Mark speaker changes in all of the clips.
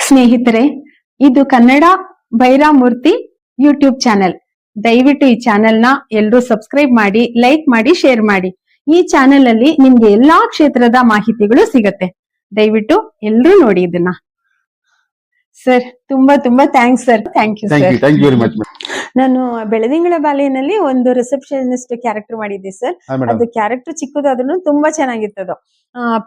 Speaker 1: ಸ್ನೇಹಿತರೆ, ಇದು Kannada ಭೈರಾಮೂರ್ತಿ YouTube channel. ದಯವಿಟ್ಟು ಈ ಚಾನೆಲ್ ನ ಎಲ್ಲರೂ ಸಬ್ಸ್ಕ್ರೈಬ್ ಮಾಡಿ, ಲೈಕ್ ಮಾಡಿ, ಶೇರ್ ಮಾಡಿ. ಈ ಚಾನೆಲ್ ಅಲ್ಲಿ ನಿಮ್ಗೆ ಎಲ್ಲಾ ಕ್ಷೇತ್ರದ ಮಾಹಿತಿಗಳು ಸಿಗತ್ತೆ. ದಯವಿಟ್ಟು ಎಲ್ಲರೂ ನೋಡಿ ಇದನ್ನ. ಸರ್, ತುಂಬಾ ತುಂಬಾ thanks sir. Thank you sir.
Speaker 2: Thank you very much.
Speaker 1: ನಾನು ಬೆಳದಿಂಗಳ ಬಾಲೆನಲ್ಲಿ ಒಂದು ರಿಸೆಪ್ಷನಿಸ್ಟ್ ಕ್ಯಾರೆಕ್ಟರ್ ಮಾಡಿದ್ದೆ ಸರ್. ಅದು ಕ್ಯಾರೆಕ್ಟರ್ ಚಿಕ್ಕದಾದ್ರೂ ತುಂಬಾ ಚೆನ್ನಾಗಿತ್ತದು.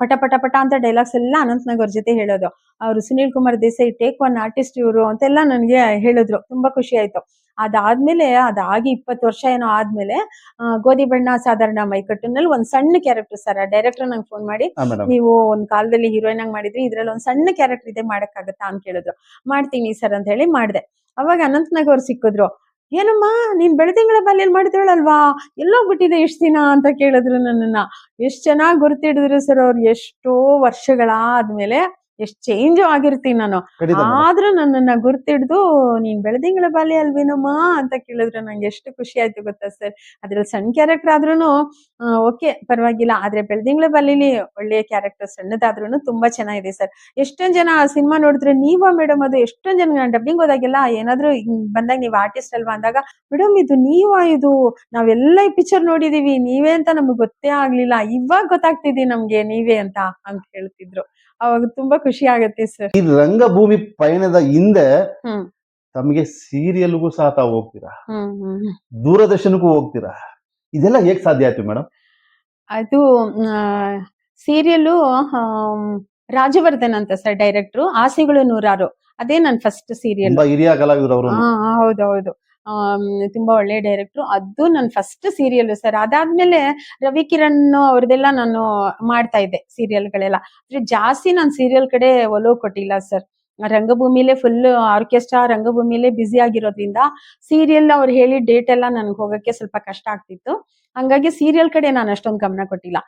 Speaker 1: ಪಟ ಪಟ ಪಟ ಅಂತ ಡೈಲಾಗ್ಸ್ ಎಲ್ಲ ಅನಂತ್ ನಾಗ್ ಅವ್ರ ಜೊತೆ ಹೇಳೋದು. ಅವ್ರು Sunil Kumar Desai take one artist ಇವರು ಅಂತೆಲ್ಲ ನನಗೆ ಹೇಳಿದ್ರು. ತುಂಬಾ ಖುಷಿ ಆಯ್ತು. ಅದಾದ್ಮೇಲೆ ಅದಾಗಿ 20 ವರ್ಷ ಏನೋ ಆದ್ಮೇಲೆ ಗೋಧಿ ಬಣ್ಣ ಸಾಧಾರಣ ಮೈಕಟ್ಟಿನಲ್ಲಿ ಒಂದ್ ಸಣ್ಣ ಕ್ಯಾರೆಕ್ಟರ್ ಸರ್. ಆ ಡೈರೆಕ್ಟರ್ ನಂಗೆ ಫೋನ್ ಮಾಡಿ, ನೀವು ಒಂದ್ ಕಾಲದಲ್ಲಿ ಹೀರೋಯಿನ್ ಆಗಿ ಮಾಡಿದ್ರಿ, ಇದ್ರಲ್ಲಿ ಒಂದ್ ಸಣ್ಣ ಕ್ಯಾರೆಕ್ಟರ್ ಇದೆ, ಮಾಡಕ್ಕಾಗತ್ತಾ ಅಂತ ಕೇಳಿದ್ರು. ಮಾಡ್ತೀನಿ ಸರ್ ಅಂತ ಹೇಳಿ ಮಾಡ್ದೆ. ಅವಾಗ ಅನಂತ್ ನಾಗ್ ಅವ್ರು ಸಿಕ್ಕಿದ್ರು. ಏನಮ್ಮ ನೀನ್ ಬೆಳದಿಂಗಳ ಬಾಲ್ಯಲ್ಲಿ ಮಾಡಿದ್ರಳಲ್ವಾ, ಎಲ್ಲೋಗ್ಬಿಟ್ಟಿದೆ ಇಷ್ಟ ದಿನ ಅಂತ ಕೇಳಿದ್ರು ನನ್ನನ್ನ. ಎಷ್ಟ್ ಚೆನ್ನಾಗಿ ಗುರ್ತಿಡಿದ್ರು ಸರ್ ಅವ್ರು. ಎಷ್ಟೋ ವರ್ಷಗಳಾದ್ಮೇಲೆ ಎಷ್ಟ್ ಚೇಂಜ್ ಆಗಿರ್ತೀನಿ ನಾನು, ಆದ್ರೂ ನನ್ನನ್ನ ಗುರ್ತಿಡ್ದು ನೀನ್ ಬೆಳದಿಂಗಳ ಬಾಲ್ಯ ಅಲ್ವೇನಮ್ಮ ಅಂತ ಕೇಳಿದ್ರು. ನಂಗೆ ಎಷ್ಟು ಖುಷಿ ಆಯ್ತು ಗೊತ್ತಾ ಸರ್. ಅದ್ರಲ್ಲಿ ಸಣ್ಣ ಕ್ಯಾರೆಕ್ಟರ್ ಆದ್ರೂನು ಓಕೆ ಪರವಾಗಿಲ್ಲ, ಆದ್ರೆ ಬೆಳದಿಂಗಳ ಬಾಲ್ಯಲಿ ಒಳ್ಳೆಯ ಕ್ಯಾರೆಕ್ಟರ್ ಸಣ್ಣದಾದ್ರೂ ತುಂಬಾ ಚೆನ್ನಾಗಿದೆ ಸರ್. ಎಷ್ಟೊಂದ್ ಜನ ಆ ಸಿನಿಮಾ ನೋಡಿದ್ರೆ, ನೀವಾ ಮೇಡಮ್ ಅದು, ಎಷ್ಟೊಂದ್ ಜನ ಡಬ್ಬಿಂಗ್ ಹೋದಾಗೆಲ್ಲ ಏನಾದ್ರು ಬಂದಾಗ ನೀವ್ ಆರ್ಟಿಸ್ಟ್ ಅಲ್ವಾ ಅಂದಾಗ, ಮೇಡಮ್ ಇದು ನೀವಾ, ಇದು ನಾವೆಲ್ಲ ಈ ಪಿಕ್ಚರ್ ನೋಡಿದೀವಿ, ನೀವೇ ಅಂತ ನಮ್ಗೆ ಗೊತ್ತೇ ಆಗ್ಲಿಲ್ಲ, ಇವಾಗ ಗೊತ್ತಾಗ್ತಿದಿ ನಮ್ಗೆ ನೀವೇ ಅಂತ ಹೇಳ್ತಿದ್ರು. ಅವಾಗ ತುಂಬಾ ಖುಷಿ ಆಗತ್ತೆ ಸರ್.
Speaker 2: ಈ ರಂಗಭೂಮಿ ಪಯಣದ ಹಿಂದೆ ತಮಗೆ ಸೀರಿಯಲ್ಗೂ ಸಹ ತಾವು ಹೋಗ್ತೀರಾ, ದೂರದರ್ಶನಕ್ಕೂ ಹೋಗ್ತೀರಾ, ಇದೆಲ್ಲ ಹೇಗ್ ಸಾಧ್ಯ ಆಯ್ತು ಮೇಡಮ್?
Speaker 1: ಅದು ಸೀರಿಯಲ್ ರಾಜವರ್ಧನ್ ಅಂತ ಸರ್ ಡೈರೆಕ್ಟ್ರು, ಆಸೆಗಳು ನೂರಾರು, ಅದೇ ನನ್ ಫಸ್ಟ್ ಸೀರಿಯಲ್.
Speaker 2: ಹಿರಿಯ ಕಲಾವಿದರು ಅವರು.
Speaker 1: ಹೌದೌದು. ತುಂಬಾ ಒಳ್ಳೆ ಡೈರೆಕ್ಟ್ರು. ಅದು ನನ್ ಫಸ್ಟ್ ಸೀರಿಯಲ್ ಸರ್. ಅದಾದ್ಮೇಲೆ ರವಿ ಕಿರಣ್ ಅವ್ರದೆಲ್ಲ ನಾನು ಮಾಡ್ತಾ ಇದ್ದೆ ಸೀರಿಯಲ್ಗಳೆಲ್ಲ. ಜಾಸ್ತಿ ನಾನ್ ಸೀರಿಯಲ್ ಕಡೆ ಒಲವು ಕೊಟ್ಟಿಲ್ಲ ಸರ್. ರಂಗಭೂಮಿಲೇ ಫುಲ್ ಆರ್ಕೆಸ್ಟ್ರಾ ರಂಗಭೂಮಿಲೇ ಬ್ಯುಸಿ ಆಗಿರೋದ್ರಿಂದ ಸೀರಿಯಲ್ ಅವ್ರು ಹೇಳಿ ಡೇಟ್ ಎಲ್ಲ ನನ್ಗೆ ಹೋಗಕ್ಕೆ ಸ್ವಲ್ಪ ಕಷ್ಟ ಆಗ್ತಿತ್ತು. ಹಂಗಾಗಿ ಸೀರಿಯಲ್ ಕಡೆ ನಾನು ಅಷ್ಟೊಂದು ಗಮನ ಕೊಟ್ಟಿಲ್ಲ.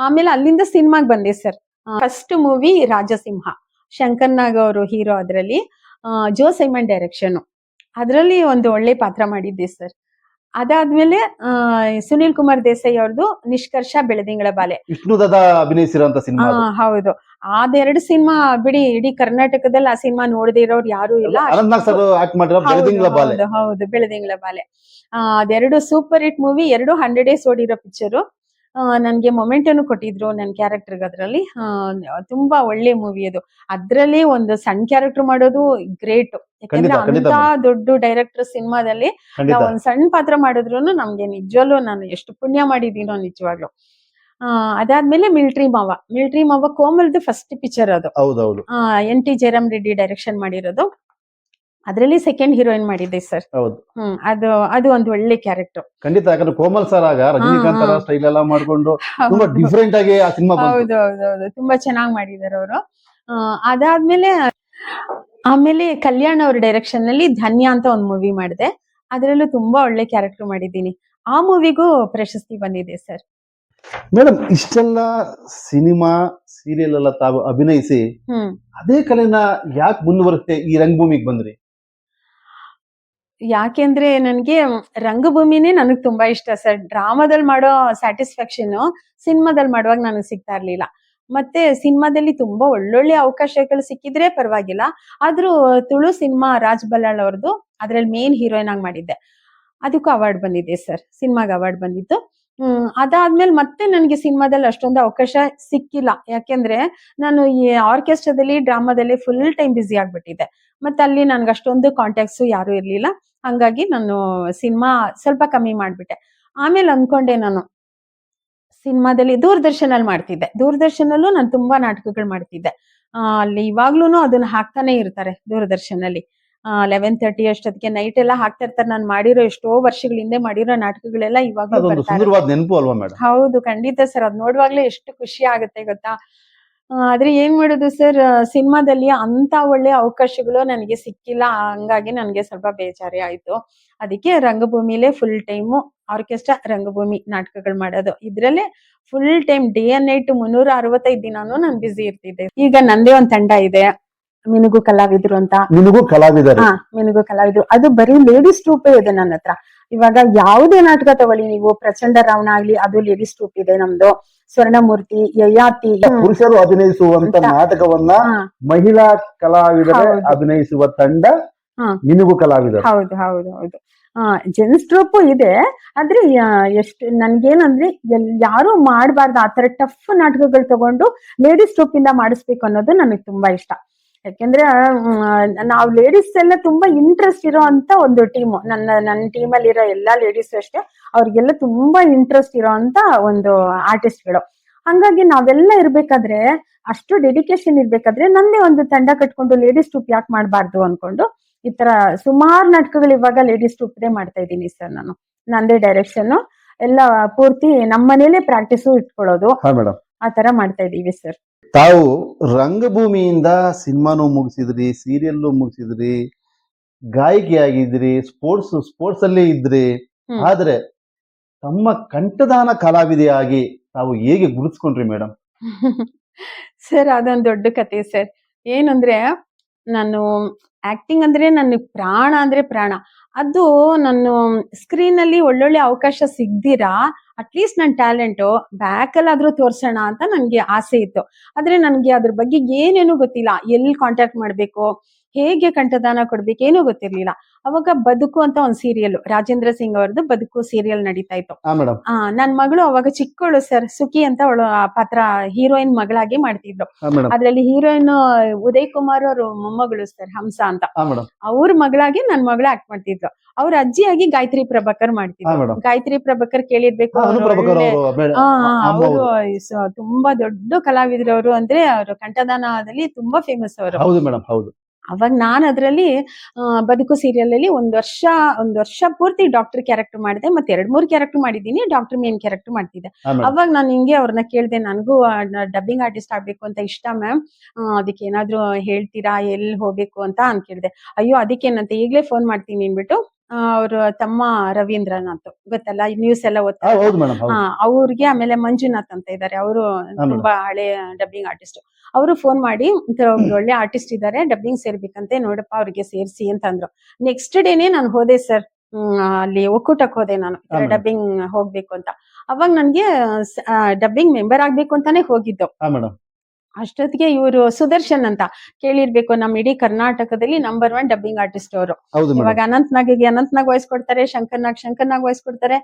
Speaker 1: ಆಮೇಲೆ ಅಲ್ಲಿಂದ ಸಿನಿಮಾಗ್ ಬಂದೆ sir. First movie Rajasimha, Shankar Nag ಅವರು ಹೀರೋ. ಅದ್ರಲ್ಲಿ ಜೋ ಸೈಮನ್ ಡೈರೆಕ್ಷನ್. ಅದ್ರಲ್ಲಿ ಒಂದು ಒಳ್ಳೆ ಪಾತ್ರ ಮಾಡಿದ್ದೆ ಸರ್. ಅದಾದ್ಮೇಲೆ ಸುನೀಲ್ ಕುಮಾರ್ ದೇಸಾಯಿ ಅವ್ರದ್ದು ನಿಷ್ಕರ್ಷ ಬೆಳದಿಂಗಳ ಬಾಲೆ,
Speaker 2: ವಿಷ್ಣುದಾದ ಅಭಿನಯಿಸಿರುವಂತ ಸಿನಿಮಾ.
Speaker 1: ಹೌದು. ಅದೆರಡು ಸಿನಿಮಾ ಬಿಡಿ ಇಡೀ ಕರ್ನಾಟಕದಲ್ಲಿ ಆ ಸಿನಿಮಾ ನೋಡದೇ ಇರೋರು ಯಾರು ಇಲ್ಲ. ಹೌದು, ಬೆಳದಿಂಗಳ ಬಾಲೆ. ಅದೆರಡು ಸೂಪರ್ ಹಿಟ್ ಮೂವಿ, 100 ಡೇಸ್ ಓಡಿರೋ ಪಿಕ್ಚರು. ನನ್ಗೆ ಮೊಮೆಂಟನ್ನು ಕೊಟ್ಟಿದ್ರು ನನ್ನ ಕ್ಯಾರೆಕ್ಟರ್ಗೆ. ಅದ್ರಲ್ಲಿ ತುಂಬಾ ಒಳ್ಳೆ ಮೂವಿ ಅದು. ಅದ್ರಲ್ಲಿ ಒಂದು ಸಣ್ಣ ಕ್ಯಾರೆಕ್ಟರ್ ಮಾಡೋದು ಗ್ರೇಟ್. ಯಾಕಂದ್ರೆ ಅಂತ ದೊಡ್ಡ ಡೈರೆಕ್ಟರ್ ಸಿನಿಮಾದಲ್ಲಿ ನಾವು ಒಂದ್ ಸಣ್ಣ ಪಾತ್ರ ಮಾಡಿದ್ರು ನಮ್ಗೆ ನಿಜವಲ್ಲೂ ನಾನು ಎಷ್ಟು ಪುಣ್ಯ ಮಾಡಿದೀನೋ ನಿಜವಾಗ್ಲು. ಅದಾದ್ಮೇಲೆ ಮಿಲಿಟರಿ ಮಾವ ಕೋಮಲ್ದು ಫಸ್ಟ್ ಪಿಕ್ಚರ್ ಅದು. NT ಜಯರಾಮ್ ರೆಡ್ಡಿ ಡೈರೆಕ್ಷನ್ ಮಾಡಿರೋದು. ಅದ್ರಲ್ಲಿ ಸೆಕೆಂಡ್ ಹೀರೋಯಿನ್ ಮಾಡಿದ್ದೆ ಸರ್. ಅದು ಒಂದು ಒಳ್ಳೆ ಕ್ಯಾರೆಕ್ಟರ್.
Speaker 2: ಖಂಡಿತ. ಯಾಕಂದ್ರೆ ಕೋಮಲ್ ಸರ್ ಆಗ ರಜನಿಕಾಂತ್ ತರ ಸ್ಟೈಲ್ ಎಲ್ಲ ಮಾಡ್ಕೊಂಡು ತುಂಬಾ ಡಿಫರೆಂಟ್ ಆಗಿ ಆ ಸಿನಿಮಾ.
Speaker 1: ಹೌದೌದು, ತುಂಬಾ ಚೆನ್ನಾಗಿ ಮಾಡಿದಾರೆ ಅವರು. ಆಮೇಲೆ ಕಲ್ಯಾಣ್ ಅವ್ರ ಡೈರೆಕ್ಷನ್ ನಲ್ಲಿ ಧನ್ಯ ಅಂತ ಒಂದು ಮೂವಿ ಮಾಡಿದೆ. ಅದ್ರಲ್ಲೂ ತುಂಬಾ ಒಳ್ಳೆ ಕ್ಯಾರೆಕ್ಟರ್ ಮಾಡಿದ್ದೀನಿ. ಆ ಮೂವಿಗೂ ಪ್ರಶಸ್ತಿ ಬಂದಿದೆ ಸರ್.
Speaker 2: ಮೇಡಮ್, ಇಷ್ಟೆಲ್ಲ ಸಿನಿಮಾ ಸೀರಿಯಲ್ ಎಲ್ಲ ತಾವು ಅಭಿನಯಿಸಿ ಅದೇ ಕಲೆನ ಯಾಕೆ ಮುಂದುವರಿಸುತ್ತೆ ಈ ರಂಗಭೂಮಿಗೆ ಬಂದ್ರಿ?
Speaker 1: ಯಾಕೆಂದ್ರೆ ನನ್ಗೆ ರಂಗಭೂಮಿನೇ ನನಗ್ ತುಂಬಾ ಇಷ್ಟ ಸರ್. ಡ್ರಾಮಾದಲ್ಲಿ ಮಾಡೋ ಸ್ಯಾಟಿಸ್ಫ್ಯಾಕ್ಷನ್ ಸಿನಿಮಾದಲ್ಲಿ ಮಾಡುವಾಗ ನನಗೆ ಸಿಗ್ತಾ ಇರ್ಲಿಲ್ಲ. ಮತ್ತೆ ಸಿನಿಮಾದಲ್ಲಿ ತುಂಬಾ ಒಳ್ಳೊಳ್ಳೆ ಅವಕಾಶಗಳು ಸಿಕ್ಕಿದ್ರೆ ಪರವಾಗಿಲ್ಲ, ಆದ್ರೂ ತುಳು ಸಿನಿಮಾ ರಾಜ್ ಬಲ್ಲಾಳ್ ಅವ್ರದ್ದು, ಅದ್ರಲ್ಲಿ ಮೇನ್ ಹೀರೋಯಿನ್ ಆಗಿ ಮಾಡಿದ್ದೆ. ಅದಕ್ಕೂ ಅವಾರ್ಡ್ ಬಂದಿದೆ ಸರ್, ಸಿನಿಮಾಗೆ ಅವಾರ್ಡ್ ಬಂದಿತ್ತು. ಅದಾದ್ಮೇಲೆ ಮತ್ತೆ ನನಗೆ ಸಿನಿಮಾದಲ್ಲಿ ಅಷ್ಟೊಂದು ಅವಕಾಶ ಸಿಕ್ಕಿಲ್ಲ. ಯಾಕೆಂದ್ರೆ ನಾನು ಈ ಆರ್ಕೆಸ್ಟ್ರಾದಲ್ಲಿ ಡ್ರಾಮಾದಲ್ಲಿ ಫುಲ್ ಟೈಮ್ ಬ್ಯುಸಿ ಆಗ್ಬಿಟ್ಟಿದ್ದೆ. ಮತ್ತೆ ಅಲ್ಲಿ ನನ್ಗೆ ಅಷ್ಟೊಂದು ಕಾಂಟ್ಯಾಕ್ಟ್ಸ್ ಯಾರು ಇರ್ಲಿಲ್ಲ. ಹಂಗಾಗಿ ನಾನು ಸಿನಿಮಾ ಸ್ವಲ್ಪ ಕಮ್ಮಿ ಮಾಡ್ಬಿಟ್ಟೆ. ಆಮೇಲೆ ಅನ್ಕೊಂಡೆ, ನಾನು ಸಿನಿಮಾದಲ್ಲಿ ದೂರದರ್ಶನಲ್ಲಿ ಮಾಡ್ತಿದ್ದೆ. ದೂರದರ್ಶನಲ್ಲೂ ನಾನು ತುಂಬಾ ನಾಟಕಗಳು ಮಾಡ್ತಿದ್ದೆ. ಅಲ್ಲಿ ಇವಾಗ್ಲೂನು ಅದನ್ನ ಹಾಕ್ತಾನೆ ಇರ್ತಾರೆ ದೂರದರ್ಶನಲ್ಲಿ. 11:30 ಅಷ್ಟೊತ್ತಿಗೆ ನೈಟ್ ಎಲ್ಲ ಹಾಕ್ತಾ ಇರ್ತಾರೆ. ನಾನು ಮಾಡಿರೋ ಎಷ್ಟೋ ವರ್ಷಗಳ ಹಿಂದೆ ಮಾಡಿರೋ ನಾಟಕಗಳೆಲ್ಲ ಇವಾಗ್ಲೂ ಬರ್ತಾರೆ. ಹೌದು, ಖಂಡಿತ ಸರ್. ಅದ್ ನೋಡುವಾಗ್ಲೇ ಎಷ್ಟು ಖುಷಿ ಆಗುತ್ತೆ ಗೊತ್ತಾ. ಆದ್ರೆ ಏನ್ ಮಾಡೋದು ಸರ್, ಸಿನಿಮಾದಲ್ಲಿ ಅಂತ ಒಳ್ಳೆ ಅವಕಾಶಗಳು ನನಗೆ ಸಿಕ್ಕಿಲ್ಲ. ಹಂಗಾಗಿ ನನ್ಗೆ ಸ್ವಲ್ಪ ಬೇಜಾರಿ ಆಯ್ತು. ಅದಕ್ಕೆ ರಂಗಭೂಮಿಲೇ ಫುಲ್ ಟೈಮು ಆರ್ಕೆಸ್ಟ್ರಾ ರಂಗಭೂಮಿ ನಾಟಕಗಳು ಮಾಡೋದು. ಇದ್ರಲ್ಲೇ full time day and night 365 ದಿನಾನು ನಾನು ಬ್ಯುಸಿ ಇರ್ತಿದ್ದೆ. ಈಗ ನಂದೇ ಒಂದ್ ತಂಡ ಇದೆ, ಮಿನುಗು ಕಲಾವಿದ್ರು ಅಂತ. ಮಿನುಗು ಕಲಾವಿದ್ರು ಅದು ಬರೀ ಲೇಡೀಸ್ ಟ್ರೂಪೇ ಇದೆ ನನ್ನ ಹತ್ರ. ಇವಾಗ ಯಾವುದೇ ನಾಟಕ ತಗೊಳ್ಳಿ ನೀವು, ಪ್ರಚಂಡ ರಾವಣ ಆಗ್ಲಿ, ಅದು ಲೇಡೀಸ್ ಟ್ರೂಪ್ ಇದೆ ನಮ್ದು. ಸ್ವರ್ಣಮೂರ್ತಿ, ಯಯಾತಿ.
Speaker 2: ಪುರುಷರು ಅಭಿನಯಿಸುವಂತ ನಾಟಕವನ್ನ
Speaker 1: ಹಾ,
Speaker 2: ಮಹಿಳಾ ಕಲಾವಿದರೆ
Speaker 1: ಹೌದು.
Speaker 2: ಅಭಿನಯಿಸುವ ತಂಡ
Speaker 1: ಹಾ.
Speaker 2: ಮಿನುಗು ಕಲಾವಿದರು.
Speaker 1: ಹೌದು ಹೌದು ಹೌದು. ಜೆಂಟ್ಸ್ ಟ್ರೂಪ್ ಇದೆ. ಆದ್ರೆ ಎಷ್ಟು ನನ್ಗೇನಂದ್ರೆ ಯಾರು ಮಾಡಬಾರ್ದು ಆತರ ಟಫ್ ನಾಟಕಗಳು ತಗೊಂಡು ಲೇಡೀಸ್ ಟ್ರೂಪ್ ಇಂದ ಮಾಡಿಸ್ಬೇಕು ಅನ್ನೋದು ನನಗೆ ತುಂಬಾ ಇಷ್ಟ. ಯಾಕೆಂದ್ರೆ ನಾವು ಲೇಡೀಸ್ ಎಲ್ಲ ತುಂಬಾ ಇಂಟ್ರೆಸ್ಟ್ ಇರೋ ಅಂತ ಒಂದು ಟೀಮು. ನನ್ನ ಟೀಮಲ್ಲಿ ಇರೋ ಎಲ್ಲಾ ಲೇಡೀಸ್ ಅಷ್ಟೇ, ಅವ್ರಿಗೆಲ್ಲ ತುಂಬಾ ಇಂಟ್ರೆಸ್ಟ್ ಇರೋ ಅಂತ ಒಂದು ಆರ್ಟಿಸ್ಟ್ಗಳು. ಹಂಗಾಗಿ ನಾವೆಲ್ಲ ಇರ್ಬೇಕಾದ್ರೆ, ಅಷ್ಟು ಡೆಡಿಕೇಶನ್ ಇರ್ಬೇಕಾದ್ರೆ ನಂದೇ ಒಂದು ತಂಡ ಕಟ್ಕೊಂಡು ಲೇಡೀಸ್ ಟ್ರೂಪ್ ಯಾಕೆ ಮಾಡಬಾರ್ದು ಅನ್ಕೊಂಡು ಈ ತರ ಸುಮಾರು ನಾಟಕಗಳು ಇವಾಗ ಲೇಡೀಸ್ ಟ್ರೂಪ್ದೇ ಮಾಡ್ತಾ ಇದ್ದೀನಿ ಸರ್. ನಾನು ನಂದೇ ಡೈರೆಕ್ಷನ್ ಎಲ್ಲ ಪೂರ್ತಿ ನಮ್ಮ ಮನೇಲೆ ಪ್ರಾಕ್ಟೀಸು ಇಟ್ಕೊಳ್ಳೋದು,
Speaker 2: ಹಾ ಮೇಡಮ್.
Speaker 1: ಆ ತರ ಮಾಡ್ತಾ ಇದೀವಿ ಸರ್.
Speaker 2: ತಾವು ರಂಗಭೂಮಿಯಿಂದ ಸಿನಿಮಾನು ಮುಗಿಸಿದ್ರಿ, ಸೀರಿಯಲ್ ಮುಗಿಸಿದ್ರಿ, ಗಾಯಕಿಯಾಗಿದ್ರಿ, ಸ್ಪೋರ್ಟ್ಸ್ ಅಲ್ಲಿ ಇದ್ರಿ.
Speaker 1: ಹ್ಮ್.
Speaker 2: ಆದ್ರೆ ತಮ್ಮ ಕಂಠದಾನ ಕಲಾವಿದೆಯಾಗಿ ತಾವು ಹೇಗೆ ಗುರುತಿಸ್ಕೊಂಡ್ರಿ ಮೇಡಮ್?
Speaker 1: ಸರ್ ಅದೊಂದು ದೊಡ್ಡ ಕತೆ ಸರ್. ಏನಂದ್ರೆ ನಾನು ಆಕ್ಟಿಂಗ್ ಅಂದ್ರೆ ನನಗೆ ಪ್ರಾಣ ಅಂದ್ರೆ ಪ್ರಾಣ. ಅದು ನಾನು ಸ್ಕ್ರೀನ್ ಅಲ್ಲಿ ಒಳ್ಳೊಳ್ಳೆ ಅವಕಾಶ ಸಿಗ್ದಿರಾ ಅಟ್ಲೀಸ್ಟ್ ನನ್ನ ಟ್ಯಾಲೆಂಟ್ ಬ್ಯಾಕ್ ಅಲ್ಲಾದ್ರೂ ತೋರ್ಸೋಣ ಅಂತ ನನ್ಗೆ ಆಸೆ ಇತ್ತು. ಆದ್ರೆ ನನ್ಗೆ ಅದ್ರ ಬಗ್ಗೆ ಏನೇನು ಗೊತ್ತಿಲ್ಲ. ಎಲ್ಲಿ ಕಾಂಟ್ಯಾಕ್ಟ್ ಮಾಡ್ಬೇಕು, ಹೇಗೆ ಕಂಠದಾನ ಕೊಡ್ಬೇಕು, ಏನೂ ಗೊತ್ತಿರ್ಲಿಲ್ಲ. ಅವಾಗ ಬದುಕು ಅಂತ ಒಂದ್ ಸೀರಿಯಲ್, ರಾಜೇಂದ್ರ ಸಿಂಗ್ ಅವ್ರದ್ದು ಬದುಕು ಸೀರಿಯಲ್ ನಡೀತಾ ಇತ್ತು.
Speaker 2: ಹಾ ಮೇಡಮ್.
Speaker 1: ನನ್ ಮಗಳು ಅವಾಗ ಚಿಕ್ಕವಳು ಸರ್, ಸುಖಿ ಅಂತ ಅವಳು ಆ ಪಾತ್ರ ಹೀರೋಯಿನ್ ಮಗಳಾಗಿ ಮಾಡ್ತಿದ್ರು.
Speaker 2: ಹಾ ಮೇಡಮ್.
Speaker 1: ಅದ್ರಲ್ಲಿ ಹೀರೋಯಿನ್ ಉದಯ್ ಕುಮಾರ್ ಅವ್ರ ಮೊಮ್ಮಗಳು ಸರ್, ಹಂಸ ಅಂತ.
Speaker 2: ಹಾ ಮೇಡಮ್.
Speaker 1: ಅವ್ರ ಮಗಳಾಗಿ ನನ್ ಮಗಳ ಆಕ್ಟ್ ಮಾಡ್ತಿದ್ರು. ಅವ್ರ ಅಜ್ಜಿಯಾಗಿ ಗಾಯತ್ರಿ ಪ್ರಭಾಕರ್
Speaker 2: ಹಾ
Speaker 1: ಮಾಡ್ತಿದ್ರು.
Speaker 2: ಮೇಡಮ್.
Speaker 1: ಗಾಯತ್ರಿ ಪ್ರಭಾಕರ್ ಕೇಳಿರ್ಬೇಕು. ಅವ್ರು
Speaker 2: ಅನುಪ್ರಭಾಕರ್
Speaker 1: ಒಳ್ಳೆ-
Speaker 2: ಅವರು ಅಮ್ಮ
Speaker 1: ಅವರು
Speaker 2: ಅವರು.
Speaker 1: ತುಂಬಾ ದೊಡ್ಡ ಕಲಾವಿದ್ರು. ಅವರು ಅಂದ್ರೆ ಅವರು ಕಂಠದಾನದಲ್ಲಿ ತುಂಬಾ ಫೇಮಸ್ ಅವರು.
Speaker 2: ಹೌದು ಮೇಡಮ್, ಹೌದು.
Speaker 1: ಅವಾಗ ನಾನು ಅದ್ರಲ್ಲಿ ಬದುಕು ಸೀರಿಯಲ್ ಅಲ್ಲಿ ಒಂದ್ ವರ್ಷ ಪೂರ್ತಿ ಡಾಕ್ಟರ್ ಕ್ಯಾರೆಕ್ಟರ್ ಮಾಡಿದೆ. ಮತ್ತೆ 2-3 ಕ್ಯಾರೆಕ್ಟರ್ ಮಾಡಿದ್ದೀನಿ. ಡಾಕ್ಟರ್ ಮೇನ್ ಕ್ಯಾರೆಕ್ಟರ್ ಮಾಡ್ತಿದ್ದೆ.
Speaker 2: ಹಾ ಮೇಡಮ್.
Speaker 1: ಅವಾಗ ನಾನು ಹಿಂಗೆ ಅವ್ರನ್ನ ಕೇಳ್ದೆ, ನನಗೂ ಡಬ್ಬಿಂಗ್ ಆರ್ಟಿಸ್ಟ್ ಆಗ್ಬೇಕು ಅಂತ ಇಷ್ಟ ಮ್ಯಾಮ್, ಅದಕ್ಕೆ ಏನಾದ್ರು ಹೇಳ್ತೀರಾ, ಎಲ್ಲಿ ಹೋಗ್ಬೇಕು ಅಂತ ಕೇಳ್ದೆ. ಅಯ್ಯೋ ಅದಕ್ಕೇನಂತೆ, ಈಗ್ಲೇ ಫೋನ್ ಮಾಡ್ತೀನಿ ಅಂದ್ಬಿಟ್ಟು ಅವ್ರ ತಮ್ಮ ರವೀಂದ್ರನಾಥ್ ಗೊತ್ತಲ್ಲ, ನ್ಯೂಸ್ ಎಲ್ಲ
Speaker 2: ಹಾ,
Speaker 1: ಓದ್ತಾರೆ.
Speaker 2: ಹೌದು ಮೇಡಮ್, ಹೌದು.
Speaker 1: ಅವ್ರಿಗೆ, ಆಮೇಲೆ ಮಂಜುನಾಥ್ ಅಂತ ಇದ್ದಾರೆ, ಅವರು
Speaker 2: madam.
Speaker 1: ತುಂಬಾ ಹಳೆ ಡಬ್ಬಿಂಗ್ ಆರ್ಟಿಸ್ಟ್. ಅವರು ಫೋನ್ ಮಾಡಿ ಈ ತರ ಒಬ್ರು ಒಳ್ಳೆ ಆರ್ಟಿಸ್ಟ್ ಇದ್ದಾರೆ, ಡಬ್ಬಿಂಗ್ ಸೇರ್ಬೇಕಂತೆ, ನೋಡಪ್ಪ ಅವ್ರಿಗೆ ಸೇರ್ಸಿ ಅಂತ ಅಂದ್ರು. ನೆಕ್ಸ್ಟ್ ಡೇನೆ ನಾನು ಹೋದೆ ಸರ್. ಅಲ್ಲಿ ಒಕ್ಕೂಟಕ್ಕೆ ಹೋದೆ ನಾನು,
Speaker 2: madam.
Speaker 1: ಡಬ್ಬಿಂಗ್ ಹೋಗ್ಬೇಕು ಅಂತ. ಅವಾಗ ನನ್ಗೆ ಡಬ್ಬಿಂಗ್ ಮೆಂಬರ್ ಆಗ್ಬೇಕು ಅಂತಾನೆ ಹೋಗಿದ್ದು.
Speaker 2: ಹಾ ಮೇಡಮ್.
Speaker 1: ಅಷ್ಟೊತ್ತಿಗೆ ಇವರು ಸುದರ್ಶನ್ ಅಂತ ಕೇಳಿರ್ಬೇಕು, ನಮ್ಮ ಇಡೀ ಕರ್ನಾಟಕದಲ್ಲಿ ನಂಬರ್ 1 ಡಬ್ಬಿಂಗ್ ಆರ್ಟಿಸ್ಟ್ ಅವರು.
Speaker 2: ಹೌದು
Speaker 1: ಇವಾಗ
Speaker 2: ಮೇಡಮ್.
Speaker 1: ಅನಂತ್ನಾಗ್ ವಾಯ್ಸ್ ಕೊಡ್ತಾರೆ, ಶಂಕರ್ನಾಗ್ ವಾಯ್ಸ್ ಕೊಡ್ತಾರೆ.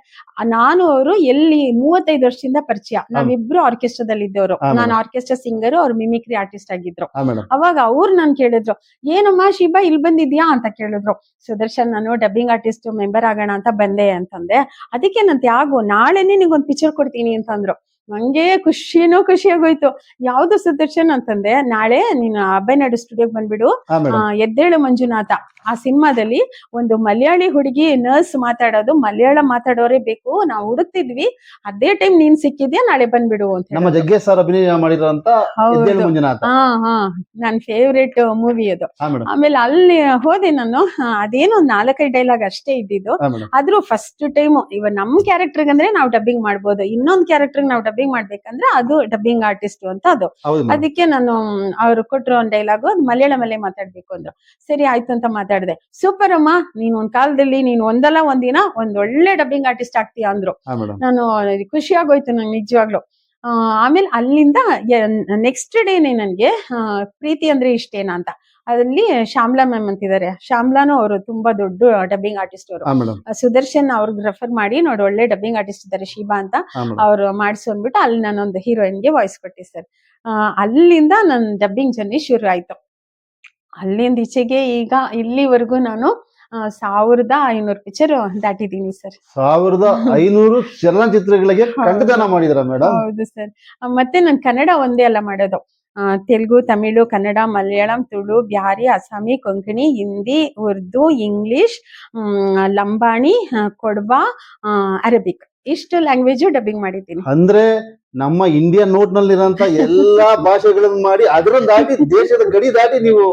Speaker 1: ನಾನು ಅವರು ಎಲ್ಲಿ 35 ವರ್ಷದಿಂದ ಪರಿಚಯ. ನಾವಿಬ್ರು ಆರ್ಕೆಸ್ಟ್ರಾದಲ್ಲಿ ಇದ್ದವರು.
Speaker 2: ಹಾ,
Speaker 1: ನಾನು
Speaker 2: madam.
Speaker 1: ಆರ್ಕೆಸ್ಟ್ರಾ ಸಿಂಗರ್, ಅವ್ರು ಮಿಮಿಕ್ರಿ ಆರ್ಟಿಸ್ಟ್ ಆಗಿದ್ರು.
Speaker 2: ಹಾ ಮೇಡಮ್.
Speaker 1: ಅವಾಗ ಅವ್ರು ನನ್ ಕೇಳಿದ್ರು, ಏನಮ್ಮ ಶಿಬಾ ಇಲ್ಲಿ ಬಂದಿದ್ಯಾ ಅಂತ ಕೇಳಿದ್ರು. ಸುದರ್ಶನ್, ನಾನು ಡಬ್ಬಿಂಗ್ ಆರ್ಟಿಸ್ಟ್ ಮೆಂಬರ್ ಆಗೋಣ ಅಂತ ಬಂದೆ ಅಂತಂದೆ. ಅದಕ್ಕೇನಂತೆ, ಆಗು, ನಾಳೆನೆ ನಿಂಗೊಂದು ಪಿಕ್ಚರ್ ಕೊಡ್ತೀನಿ ಅಂತಂದ್ರು. ನಂಗೆ ಖುಷಿಯಾಗೋಯ್ತು. ಯಾವ್ದು ಸುದರ್ಶನ್ ಅಂತಂದೆ. ನಾಳೆ ನೀನು ಅಬ್ಬಯ್ಯನಾಡು ಸ್ಟುಡಿಯೋಗೆ ಬಂದ್ಬಿಡು,
Speaker 2: ಹಾ ಮೇಡಮ್.
Speaker 1: ಎದ್ದೇಳು ಮಂಜುನಾಥ, ಆ ಸಿನಿಮಾದಲ್ಲಿ ಒಂದು ಮಲಯಾಳಿ ಹುಡುಗಿ ನರ್ಸ್ ಮಾತಾಡೋದು, ಮಲಯಾಳ ಮಾತಾಡೋರೇ ಬೇಕು, ನಾವು ಹುಡುಕ್ತಿದ್ವಿ, ಅದೇ ಟೈಮ್ ನೀನ್ ಸಿಕ್ಕಿದ್ಯಾ, ನಾಳೆ ಬಂದ್ಬಿಡು ಅಂತ
Speaker 2: ನಮ್ಮ
Speaker 1: ಹೇಳಿದ್ರು.
Speaker 2: ಜಗ್ಗೇಶ್ ಸರ್ ಅಭಿನಯ ಮಾಡಿರೋಂತ ಎದ್ದೇಳು ಮಂಜುನಾಥ.
Speaker 1: ನನ್ ಫೇವ್ರೇಟ್ ಮೂವಿ ಅದು.
Speaker 2: ಹಾ ಮೇಡಮ್.
Speaker 1: ಆಮೇಲೆ ಅಲ್ಲಿ ಹೋದೆ ನಾನು. ಅದೇನೋ 4-5 ಡೈಲಾಗ್ ಅಷ್ಟೇ ಇದ್ದಿದ್ದು.
Speaker 2: ಹಾ ಮೇಡಮ್.
Speaker 1: ಆದ್ರೂ ಫಸ್ಟ್ ಟೈಮ್ ಇವ ನಮ್ ಕ್ಯಾರೆಕ್ಟರ್ ಅಂದ್ರೆ ನಾವು ಡಬ್ಬಿಂಗ್ ಮಾಡ್ಬೋದು, ಇನ್ನೊಂದ್ ಕ್ಯಾರೆಕ್ಟರ್ ನಾವು ಡಬ್ಬಿಂಗ್ ಮಾಡ್ಬೇಕಂದ್ರೆ ಅದು ಡಬ್ಬಿಂಗ್ ಆರ್ಟಿಸ್ಟ್ ಅಂತ ಅದು.
Speaker 2: ಹೌದು ಮೇಡಮ್.
Speaker 1: ಅದಕ್ಕೆ ನಾನು ಅವ್ರು ಕೊಟ್ರು ಒಂದ್ ಡೈಲಾಗು, ಮಲಯಾಳಮಲ್ಲೇ ಮಾತಾಡ್ಬೇಕು ಅಂದ್ರು. ಸರಿ ಆಯ್ತು ಅಂತ ಮಾತಾಡ್ದೆ. ಸೂಪರ್ ಅಮ್ಮ, ನೀನ್ ಒಂದ್ ಕಾಲದಲ್ಲಿ ನೀನ್ ಒಂದಲ್ಲ ಒಂದಿನ ಒಂದ್ ಒಳ್ಳೆ ಡಬ್ಬಿಂಗ್ ಆರ್ಟಿಸ್ಟ್ ಆಗ್ತೀಯ ಅಂದ್ರು.
Speaker 2: ಹಾ ಮೇಡಮ್.
Speaker 1: ನಾನು ಖುಷಿ ಆಗೋಯ್ತು ನಂಗೆ ನಿಜವಾಗ್ಲು. ಆಮೇಲೆ ಅಲ್ಲಿಂದ ನೆಕ್ಸ್ಟ್ ಡೇನೆ ನನ್ಗೆ ಪ್ರೀತಿ ಅಂದ್ರೆ ಇಷ್ಟೇನಾ ಅಂತ, ಅದ್ರಲ್ಲಿ ಶ್ಯಾಮ್ಲಾ ಮ್ಯಾಮ್ ಅಂತಿದ್ದಾರೆ. ಶ್ಯಾಮ್ಲಾನು ಅವರು ತುಂಬಾ ದೊಡ್ಡ ಡಬ್ಬಿಂಗ್ ಆರ್ಟಿಸ್ಟ್ ಅವರು.
Speaker 2: ಹಾ ಮೇಡಮ್.
Speaker 1: ಸುದರ್ಶನ್ ಅವ್ರಿಗೆ ರೆಫರ್ ಮಾಡಿ, ನೋಡಿ ಒಳ್ಳೆ ಡಬ್ಬಿಂಗ್ ಆರ್ಟಿಸ್ಟ್ ಇದ್ದಾರೆ ಶೀಬಾ ಅಂತ,
Speaker 2: ಹಾ ಮೇಡಮ್.
Speaker 1: ಅವ್ರು ಮಾಡಿಸು ಅಂದ್ಬಿಟ್ಟು ಅಲ್ಲಿ ನಾನೊಂದು ಹೀರೋಯಿನ್ಗೆ ವಾಯ್ಸ್ ಕೊಟ್ಟೆ ಸರ್. ಅಲ್ಲಿಂದ ನನ್ ಡಬ್ಬಿಂಗ್ ಜರ್ನಿ ಶುರು ಆಯ್ತು. ಅಲ್ಲಿಂದ ಈಚೆಗೆ ಈಗ ಇಲ್ಲಿವರೆಗೂ ನಾನು 1500 ಪಿಕ್ಚರ್ ದಾಟಿದ್ದೀನಿ ಸರ್.
Speaker 2: 1500 ಚಲನಚಿತ್ರಗಳಿಗೆ ಕಂಠದಾನ ಮಾಡಿದ್ರ ಮೇಡಮ್?
Speaker 1: ಹೌದು ಸರ್. ಮತ್ತೆ ನಾನು ಕನ್ನಡ ಒಂದೇ ಅಲ್ಲ ಮಾಡೋದು, ತೆಲುಗು, ತಮಿಳು, ಕನ್ನಡ, ಮಲಯಾಳಂ, ತುಳು, ಬ್ಯಾರಿ, ಅಸ್ಸಾಮಿ, ಕೊಂಕಣಿ, ಹಿಂದಿ, ಉರ್ದು, ಇಂಗ್ಲಿಷ್, ಲಂಬಾಣಿ, ಕೊಡವ, ಅರಬಿಕ್, ಇಷ್ಟು ಲ್ಯಾಂಗ್ವೇಜ್ ಡಬ್ಬಿಂಗ್ ಮಾಡಿದ್ದೀನಿ.
Speaker 2: ಅಂದ್ರೆ ನಮ್ಮ ಇಂಡಿಯನ್ ನೋಟ್ ನಲ್ಲಿರೋಂತ ಎಲ್ಲಾ ಭಾಷೆಗಳನ್ನು ಮಾಡಿ ಅದರ ದಾಟಿ ದೇಶದ ಗಡಿ ದಾಟಿ ನೀವು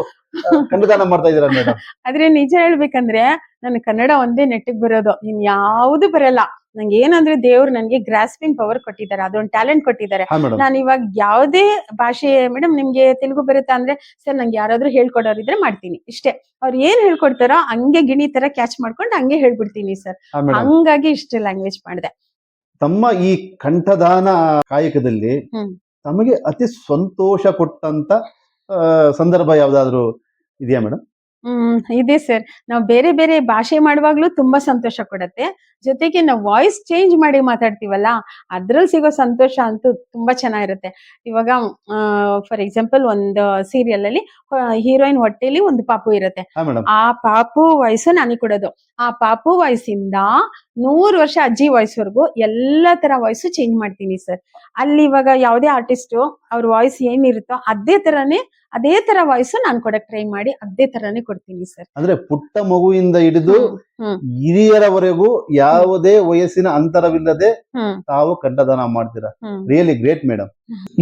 Speaker 2: ಕಂಠದಾನ ಮಾಡ್ತಾ ಇದೀರ ಮೇಡಮ್.
Speaker 1: ಆದ್ರೆ ನಿಜ ಹೇಳ್ಬೇಕಂದ್ರೆ ನನ್ ಕನ್ನಡ ಒಂದೇ ನೆಟ್ಟಿಗೆ ಬರೋದು, ಇನ್ ಯಾವ್ದು ಬರಲ್ಲ. ನಂಗೆ ಏನಂದ್ರೆ ದೇವ್ರು ನನ್ಗೆ ಗ್ರಾಸ್ಪಿಂಗ್ ಪವರ್ ಕೊಟ್ಟಿದ್ದಾರೆ, ಅದೊಂದು ಟ್ಯಾಲೆಂಟ್ ಕೊಟ್ಟಿದ್ದಾರೆ.
Speaker 2: ಹಾ ಮೇಡಮ್.
Speaker 1: ನಾನು ಇವಾಗ ಯಾವ್ದೇ ಭಾಷೆ, ಮೇಡಮ್ ನಿಮ್ಗೆ ತೆಲುಗು ಬರುತ್ತಾ ಅಂದ್ರೆ, ಸರ್ ನಂಗೆ ಯಾರಾದ್ರೂ ಹೇಳ್ಕೊಡೋರಿದ್ರೆ ಮಾಡ್ತೀನಿ ಇಷ್ಟೇ. ಅವ್ರು ಏನ್ ಹೇಳ್ಕೊಡ್ತಾರೋ ಹಂಗೆ ಗಿಣಿ ತರ ಕ್ಯಾಚ್ ಮಾಡ್ಕೊಂಡು ಹಂಗೆ ಹೇಳ್ಬಿಡ್ತೀನಿ ಸರ್.
Speaker 2: ಹಾ ಮೇಡಮ್.
Speaker 1: ಹಂಗಾಗಿ ಇಷ್ಟು ಲ್ಯಾಂಗ್ವೇಜ್ ಮಾಡಿದೆ.
Speaker 2: ತಮ್ಮ ಈ ಕಂಠದಾನ ಕಾಯಕದಲ್ಲಿ
Speaker 1: ಹ್ಮ್.
Speaker 2: ತಮಗೆ ಅತಿ ಸಂತೋಷ ಕೊಟ್ಟಂತ ಸಂದರ್ಭ ಯಾವ್ದಾದ್ರು ಇದೆಯಾ ಮೇಡಮ್?
Speaker 1: ಇದೆ ಸರ್. ನಾವು ಬೇರೆ ಬೇರೆ ಭಾಷೆ ಮಾಡುವಾಗ್ಲೂ ತುಂಬಾ ಸಂತೋಷ ಕೊಡತ್ತೆ. ಜೊತೆಗೆ ನಾವು ವಾಯ್ಸ್ ಚೇಂಜ್ ಮಾಡಿ ಮಾತಾಡ್ತೀವಲ್ಲ, ಅದ್ರಲ್ಲಿ ಸಿಗೋ ಸಂತೋಷ ಅಂತೂ ತುಂಬಾ ಚೆನ್ನಾಗಿರುತ್ತೆ. ಇವಾಗ ಫಾರ್ ಎಕ್ಸಾಂಪಲ್ ಒಂದು ಸೀರಿಯಲ್ ಅಲ್ಲಿ ಹೀರೋಯಿನ್ ಹೊಟ್ಟೆಲಿ ಒಂದು ಪಾಪು ಇರುತ್ತೆ.
Speaker 2: ಹಾ ಮೇಡಮ್.
Speaker 1: ಆ ಪಾಪು ವಾಯ್ಸು ನನಗೆ ಕೊಡೋದು. ಆ ಪಾಪು ವಾಯ್ಸಿಂದ 100 ವರ್ಷ ಅಜ್ಜಿ ವಾಯ್ಸ್ವರೆಗೂ ಎಲ್ಲಾ ತರ ವಾಯ್ಸು ಚೇಂಜ್ ಮಾಡ್ತೀನಿ ಸರ್. ಅಲ್ಲಿ ಇವಾಗ ಯಾವುದೇ ಆರ್ಟಿಸ್ಟ್ ಅವ್ರ ವಾಯ್ಸ್ ಏನಿರುತ್ತೋ ಅದೇ ತರ ವಾಯ್ಸು ನಾನು ಕೊಡಕ್ ಟ್ರೈ ಮಾಡಿ ಅದೇ ತರಾನೇ ಕೊಡ್ತೀನಿ ಸರ್.
Speaker 2: ಅಂದ್ರೆ ಪುಟ್ಟ ಮಗುವಿಂದ ಹಿಡಿದು
Speaker 1: ಹ್ಮ್
Speaker 2: ಹಿರಿಯರವರೆಗೂ ಯಾವುದೇ ವಯಸ್ಸಿನ ಅಂತರವಿಲ್ಲದೆ
Speaker 1: ಹ್ಮ್
Speaker 2: ತಾವು ಕಂಠದಾನ ಮಾಡ್ತೀರಾ.
Speaker 1: ಹ್ಮ್
Speaker 2: ರಿಯಲಿ ಗ್ರೇಟ್ ಮೇಡಮ್.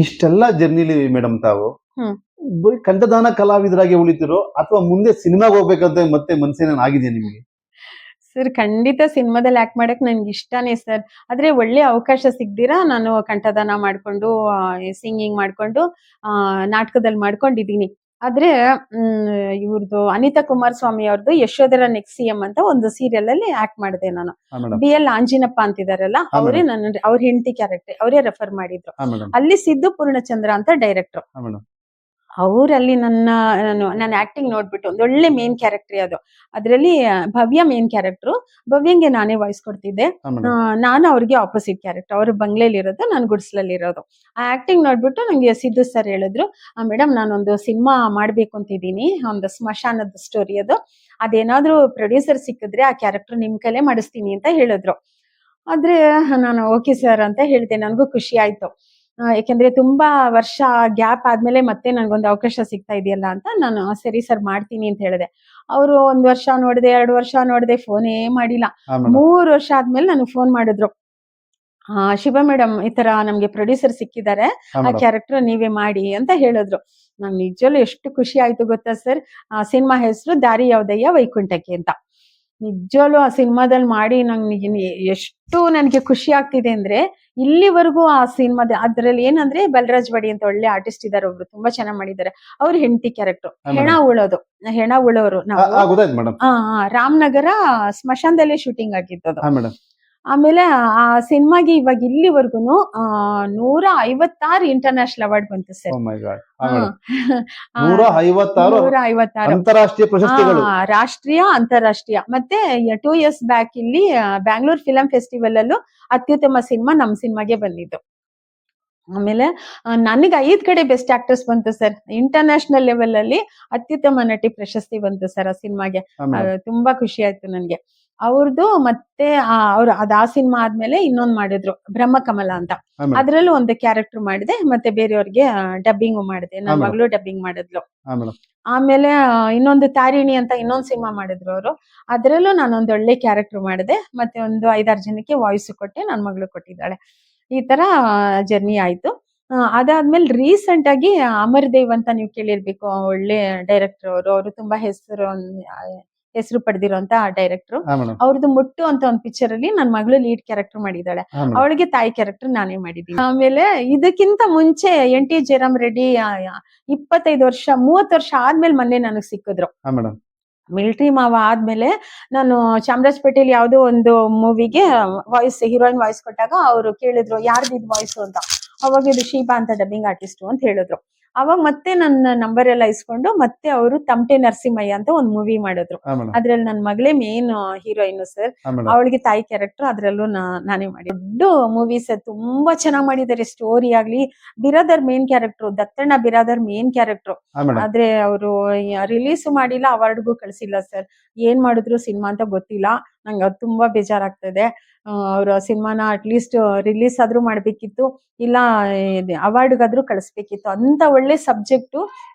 Speaker 2: ಇಷ್ಟೆಲ್ಲ ಜರ್ನಿಲಿ ಮೇಡಮ್ ತಾವು
Speaker 1: ಹ್ಮ್.
Speaker 2: ಬರೀ ಕಂಠದಾನ ಕಲಾವಿದರಾಗಿ ಉಳಿತಿರೋ ಅಥವಾ ಮುಂದೆ ಸಿನಿಮಾಗೆ ಹೋಗ್ಬೇಕಂತ ಮತ್ತೆ ಮನಸ್ಸಿನ ಆಗಿದೆಯಾ ನಿಮಗೆ?
Speaker 1: ಸರ್ ಖಂಡಿತ ಸಿನಿಮಾದಲ್ಲಿ ಆಕ್ಟ್ ಮಾಡಕ್ ನನ್ಗೆ ಇಷ್ಟನೇ ಸರ್. ಆದ್ರೆ ಒಳ್ಳೆ ಅವಕಾಶ ಸಿಗ್ದಿರಾ ನಾನು ಕಂಠದಾನ ಮಾಡ್ಕೊಂಡು ಸಿಂಗಿಂಗ್ ಮಾಡ್ಕೊಂಡು ನಾಟಕದಲ್ಲಿ ಮಾಡ್ಕೊಂಡಿದೀನಿ. ಆದ್ರೆ ಇವ್ರದ್ದು ಅನಿತಾ ಕುಮಾರಸ್ವಾಮಿ ಅವ್ರದ್ದು ಯಶೋಧರ ನೆಕ್ಸ್ಟ್ CM ಅಂತ ಒಂದು ಸೀರಿಯಲ್ ಅಲ್ಲಿ ಆಕ್ಟ್ ಮಾಡಿದೆ ನಾನು.
Speaker 2: ಹಾ ಮೇಡಮ್.
Speaker 1: BL ಆಂಜಿನಪ್ಪ ಅಂತಿದಾರಲ್ಲ,
Speaker 2: ಹಾ,
Speaker 1: ಅವರೇ ನನ್ನ ಅವ್ರ ಹೆಂಡತಿ ಕ್ಯಾರೆಕ್ಟರ್ ಅವರೇ ರೆಫರ್ ಮಾಡಿದ್ರು.
Speaker 2: ಹಾ ಮೇಡಮ್.
Speaker 1: ಅಲ್ಲಿ ಸಿದ್ದು ಪೂರ್ಣಚಂದ್ರ ಅಂತ ಡೈರೆಕ್ಟರ್.
Speaker 2: ಹಾ ಮೇಡಮ್.
Speaker 1: ಅವರಲ್ಲಿ ನನ್ನ ಆಕ್ಟಿಂಗ್ ನೋಡ್ಬಿಟ್ಟು ಒಂದು ಒಳ್ಳೆ ಮೇನ್ ಕ್ಯಾರೆಕ್ಟರ್ ಅದು. ಅದರಲ್ಲಿ ಭವ್ಯ ಮೇನ್ ಕ್ಯಾರೆಕ್ಟರ್. ಭವ್ಯಂಗೆ ನಾನೇ ವಾಯ್ಸ್ ಕೊಡ್ತಿದ್ದೆ.
Speaker 2: ಹಾ ಮೇಡಮ್.
Speaker 1: ನಾನು ಅವ್ರಿಗೆ ಆಪೋಸಿಟ್ ಕ್ಯಾರೆಕ್ಟರ್. ಅವರು ಬಂಗ್ಲೆಲಿ ಇರೋದು, ನಾನು ಗುಡ್ಸ್ಲಲ್ಲಿ ಇರೋದು. ಆ ಆಕ್ಟಿಂಗ್ ನೋಡ್ಬಿಟ್ಟು ನಂಗೆ ಸಿದ್ದು ಸರ್ ಹೇಳಿದ್ರು, ಮೇಡಮ್ ನಾನೊಂದು ಸಿನಿಮಾ ಮಾಡ್ಬೇಕು ಅಂತಿದ್ದೀನಿ, ಒಂದು ಸ್ಮಶಾನದ ಸ್ಟೋರಿ ಅದು. ಅದೇನಾದ್ರೂ ಪ್ರೊಡ್ಯೂಸರ್ ಸಿಕ್ಕಿದ್ರೆ ಆ ಕ್ಯಾರೆಕ್ಟರ್ ನಿಮ್ ಕೈಲೇ ಮಾಡಿಸ್ತೀನಿ ಅಂತ ಹೇಳಿದ್ರು. ಆದ್ರೆ ನಾನು ಓಕೆ ಸರ್ ಅಂತ ಹೇಳಿದೆ. ನನಗೂ ಖುಷಿ ಆಯ್ತು. ಯಾಕೆಂದ್ರೆ ತುಂಬಾ ವರ್ಷ ಗ್ಯಾಪ್ ಆದ್ಮೇಲೆ ಮತ್ತೆ ನನ್ಗೊಂದು ಅವಕಾಶ ಸಿಗ್ತಾ ಇದೆಯಲ್ಲ ಅಂತ ನಾನು ಸರಿ ಸರ್ ಮಾಡ್ತೀನಿ ಅಂತ ಹೇಳಿದೆ. ಅವರು 1 ವರ್ಷ ನೋಡಿದೆ, 2 ವರ್ಷ ನೋಡಿದೆ, ಫೋನೇ ಮಾಡಿಲ್ಲ.
Speaker 2: ಹಾ ಮೇಡಮ್.
Speaker 1: 3 ವರ್ಷ ಆದ್ಮೇಲೆ ನನಗೆ ಫೋನ್ ಮಾಡಿದ್ರು. ಶಿವ ಮೇಡಮ್ ಈ ತರ ನಮ್ಗೆ ಪ್ರೊಡ್ಯೂಸರ್ ಸಿಕ್ಕಿದ್ದಾರೆ,
Speaker 2: ಹಾ
Speaker 1: ಆ
Speaker 2: ಮೇಡಮ್.
Speaker 1: ಕ್ಯಾರೆಕ್ಟರ್ ನೀವೇ ಮಾಡಿ ಅಂತ ಹೇಳಿದ್ರು. ನಂಗೆ ನಿಜವಲ್ಲೂ ಎಷ್ಟು ಖುಷಿ ಆಯ್ತು ಗೊತ್ತಾ ಸರ್. ಆ ಸಿನಿಮಾ ಹೆಸರು ದಾರಿ ಯಾವ್ದಯ್ಯ ವೈಕುಂಠಕ್ಕೆ ಅಂತ. ನಿಜವಲ್ಲೂ ಆ ಸಿನಿಮಾದಲ್ಲಿ ಮಾಡಿ ನಂಗೆ ಎಷ್ಟು ನನಗೆ ಖುಷಿ ಆಗ್ತಿದೆ ಅಂದ್ರೆ, ಇಲ್ಲಿವರೆಗೂ ಆ ಸಿನಿಮಾದ ಅದ್ರಲ್ಲಿ ಏನಂದ್ರೆ ಬಲರಾಜ್ ಬಡಿ ಅಂತ ಒಳ್ಳೆ ಆರ್ಟಿಸ್ಟ್ ಇದಾರೆ ಒಬ್ರು, ತುಂಬಾ ಚೆನ್ನಾಗಿ ಮಾಡಿದ್ದಾರೆ. ಅವ್ರ ಹೆಂಡತಿ ಕ್ಯಾರೆಕ್ಟರ್
Speaker 2: ಹಾ
Speaker 1: ಹೆಣ
Speaker 2: ಮೇಡಮ್.
Speaker 1: ಉಳೋದು, ಹೆಣ ಉಳೋರು ನಾವು.
Speaker 2: ಗೊತ್ತಾಯ್ತು ಮೇಡಮ್.
Speaker 1: ರಾಮನಗರ ಸ್ಮಶಾನದಲ್ಲೇ ಶೂಟಿಂಗ್ ಆಗಿದ್ದದು.
Speaker 2: ಹಾ ಮೇಡಮ್.
Speaker 1: ಆಮೇಲೆ ಆ ಸಿನಿಮಾಗೆ ಇವಾಗ ಇಲ್ಲಿವರೆಗೂ 156 ಇಂಟರ್ನ್ಯಾಷನಲ್ ಅವಾರ್ಡ್ ಬಂತು ಸರ್.
Speaker 2: ಓ ಮೈ ಗಾಡ್. ಹಾ ಮೇಡಮ್. 156
Speaker 1: 156
Speaker 2: ಅಂತಾರಾಷ್ಟ್ರೀಯ ಪ್ರಶಸ್ತಿಗಳು.
Speaker 1: ರಾಷ್ಟ್ರೀಯ ಅಂತಾರಾಷ್ಟ್ರೀಯ. ಮತ್ತೆ 2 years ಬ್ಯಾಕ್ ಇಲ್ಲಿ ಬ್ಯಾಂಗ್ಳೂರ್ ಫಿಲಂ ಫೆಸ್ಟಿವಲ್ ಅಲ್ಲೂ ಅತ್ಯುತ್ತಮ ಸಿನಿಮಾ ನಮ್ ಸಿನಿಮಾಗೆ ಬಂದಿದ್ದು. ಆಮೇಲೆ ನನಗೆ 5 ಕಡೆ ಬೆಸ್ಟ್ ಆಕ್ಟರ್ಸ್ ಬಂತು ಸರ್. ಇಂಟರ್ನ್ಯಾಷನಲ್ ಲೆವೆಲ್ ಅಲ್ಲಿ ಅತ್ಯುತ್ತಮ ನಟಿ ಪ್ರಶಸ್ತಿ ಬಂತು ಸರ್ ಆ ಸಿನಿಮಾಗೆ.
Speaker 2: ಹಾ ಮೇಡಮ್.
Speaker 1: ತುಂಬಾ ಖುಷಿ ಆಯ್ತು ನನ್ಗೆ. ಅವ್ರದ್ದು ಮತ್ತೆ ಅವ್ರು ಆ ಸಿನಿಮಾ ಆದ್ಮೇಲೆ ಇನ್ನೊಂದ್ ಮಾಡಿದ್ರು, ಬ್ರಹ್ಮಕಮಲ ಅಂತ.
Speaker 2: ಹಾ ಮೇಡಮ್.
Speaker 1: ಅದ್ರಲ್ಲೂ ಒಂದು ಕ್ಯಾರೆಕ್ಟರ್ ಮಾಡಿದೆ, ಮತ್ತೆ ಬೇರೆಯವ್ರಿಗೆ ಡಬ್ಬಿಂಗ್ ಮಾಡಿದೆ.
Speaker 2: ಹಾ
Speaker 1: ನನ್ನ
Speaker 2: ಮೇಡಮ್.
Speaker 1: ಮಗಳು ಡಬ್ಬಿಂಗ್ ಮಾಡಿದ್ಲು.
Speaker 2: ಹಾ ಮೇಡಮ್.
Speaker 1: ಆಮೇಲೆ ಇನ್ನೊಂದು ತಾರಿಣಿ ಅಂತ ಇನ್ನೊಂದು ಸಿನಿಮಾ ಮಾಡಿದ್ರು ಅವರು. ಅದ್ರಲ್ಲೂ ನಾನೊಂದು ಒಳ್ಳೆ ಕ್ಯಾರೆಕ್ಟರ್ ಮಾಡಿದೆ. ಮತ್ತೆ ಒಂದು 5-6 ಜನಕ್ಕೆ ವಾಯ್ಸ್ ಕೊಟ್ಟೆ, ನನ್ನ ಮಗಳು ಕೊಟ್ಟಿದ್ದಾಳೆ. ಈ ತರ ಜರ್ನಿ ಆಯ್ತು. ಅದಾದ್ಮೇಲೆ ರೀಸೆಂಟ್ ಆಗಿ ಅಮರ್ ದೇವ್ ಅಂತ ನೀವು ಕೇಳಿರ್ಬೇಕು, ಒಳ್ಳೆ ಡೈರೆಕ್ಟರ್ ಅವರು ತುಂಬಾ ಹೆಸರು ಪಡೆದಿರುವಂತ ಡೈರೆಕ್ಟರ್.
Speaker 2: ಹಾ ಮೇಡಮ್.
Speaker 1: ಅವ್ರದ್ದು ಮುಟ್ಟು ಅಂತ ಒಂದು ಪಿಕ್ಚರ್ ಅಲ್ಲಿ ನನ್ನ ಮಗಳು ಲೀಡ್ ಕ್ಯಾರೆಕ್ಟರ್ ಮಾಡಿದ್ದಾಳೆ.
Speaker 2: ಹಾ ಮೇಡಮ್.
Speaker 1: ಅವಳಿಗೆ ತಾಯಿ ಕ್ಯಾರೆಕ್ಟರ್ ನಾನೇ ಮಾಡಿದ್ದೀನಿ. ಆಮೇಲೆ ಇದಕ್ಕಿಂತ ಮುಂಚೆ NT ಜಯರಾಮ್ ರೆಡ್ಡಿ 25 ವರ್ಷ 30 ವರ್ಷ ಆದ್ಮೇಲೆ ಮೊನ್ನೆ ನನಗ್ ಸಿಕ್ಕಿದ್ರು.
Speaker 2: ಹಾ ಮೇಡಮ್.
Speaker 1: ಮಿಲಿಟರಿ ಮಾವ ಆದ್ಮೇಲೆ ನಾನು ಚಾಮರಾಜಪೇಟೆಯಲ್ಲಿ ಯಾವುದೋ ಒಂದು ಮೂವಿಗೆ ಹೀರೋಯಿನ್ ವಾಯ್ಸ್ ಕೊಟ್ಟಾಗ ಅವರು ಕೇಳಿದ್ರು ಯಾರ್ದು ಇದು ವಾಯ್ಸ್ ಅಂತ. ಅವಾಗ ಇದು ಶೀಬಾ ಅಂತ ಡಬ್ಬಿಂಗ್ ಆರ್ಟಿಸ್ಟ್ ಅಂತ ಹೇಳಿದ್ರು. ಅವಾಗ ಮತ್ತೆ ನನ್ನ ನಂಬರ್ ಎಲ್ಲ ಇಸ್ಕೊಂಡು ಮತ್ತೆ ಅವರು ತಮಟೆ ನರಸಿಂಹಯ್ಯ ಅಂತ ಒಂದು ಮೂವಿ ಮಾಡಿದ್ರು.
Speaker 2: ಹಾ ಮೇಡಮ್.
Speaker 1: ಅದ್ರಲ್ಲಿ ನನ್ನ ಮಗಳೇ ಮೇನ್ ಹೀರೋಯಿನ್ ಸರ್.
Speaker 2: ಹಾ ಮೇಡಮ್.
Speaker 1: ಅವಳಿಗೆ ತಾಯಿ ಕ್ಯಾರೆಕ್ಟರ್ ಅದ್ರಲ್ಲೂ ನಾನೇ ಮಾಡಿ. ದೊಡ್ಡ ಮೂವೀಸ್ ತುಂಬಾ ಚೆನ್ನಾಗಿ ಮಾಡಿದ್ದಾರೆ. ಸ್ಟೋರಿ ಆಗ್ಲಿ, Biradar main character, Dattanna Biradar main character.
Speaker 2: ಹಾ ಮೇಡಮ್.
Speaker 1: ಆದ್ರೆ ಅವರು ರಿಲೀಸ್ ಮಾಡಿಲ್ಲ, ಅವಾರ್ಡ್ಗೂ ಕಳ್ಸಿಲ್ಲ ಸರ್. ಏನ್ ಮಾಡಿದ್ರು ಸಿನಿಮಾ ಅಂತ ಗೊತ್ತಿಲ್ಲ. ನಂಗೆ ಅದು ತುಂಬಾ ಬೇಜಾರಾಗ್ತದೆ. ಅವ್ರ ಸಿನಿಮಾನ ಅಟ್ಲೀಸ್ಟ್ ರಿಲೀಸ್ ಆದ್ರೂ ಮಾಡ್ಬೇಕಿತ್ತು, ಇಲ್ಲ ಅವಾರ್ಡ್ಗಾದ್ರೂ ಕಳಿಸ್ಬೇಕಿತ್ತು. ಅಂತ ಒಳ್ಳೆ ಸಬ್ಜೆಕ್ಟ್,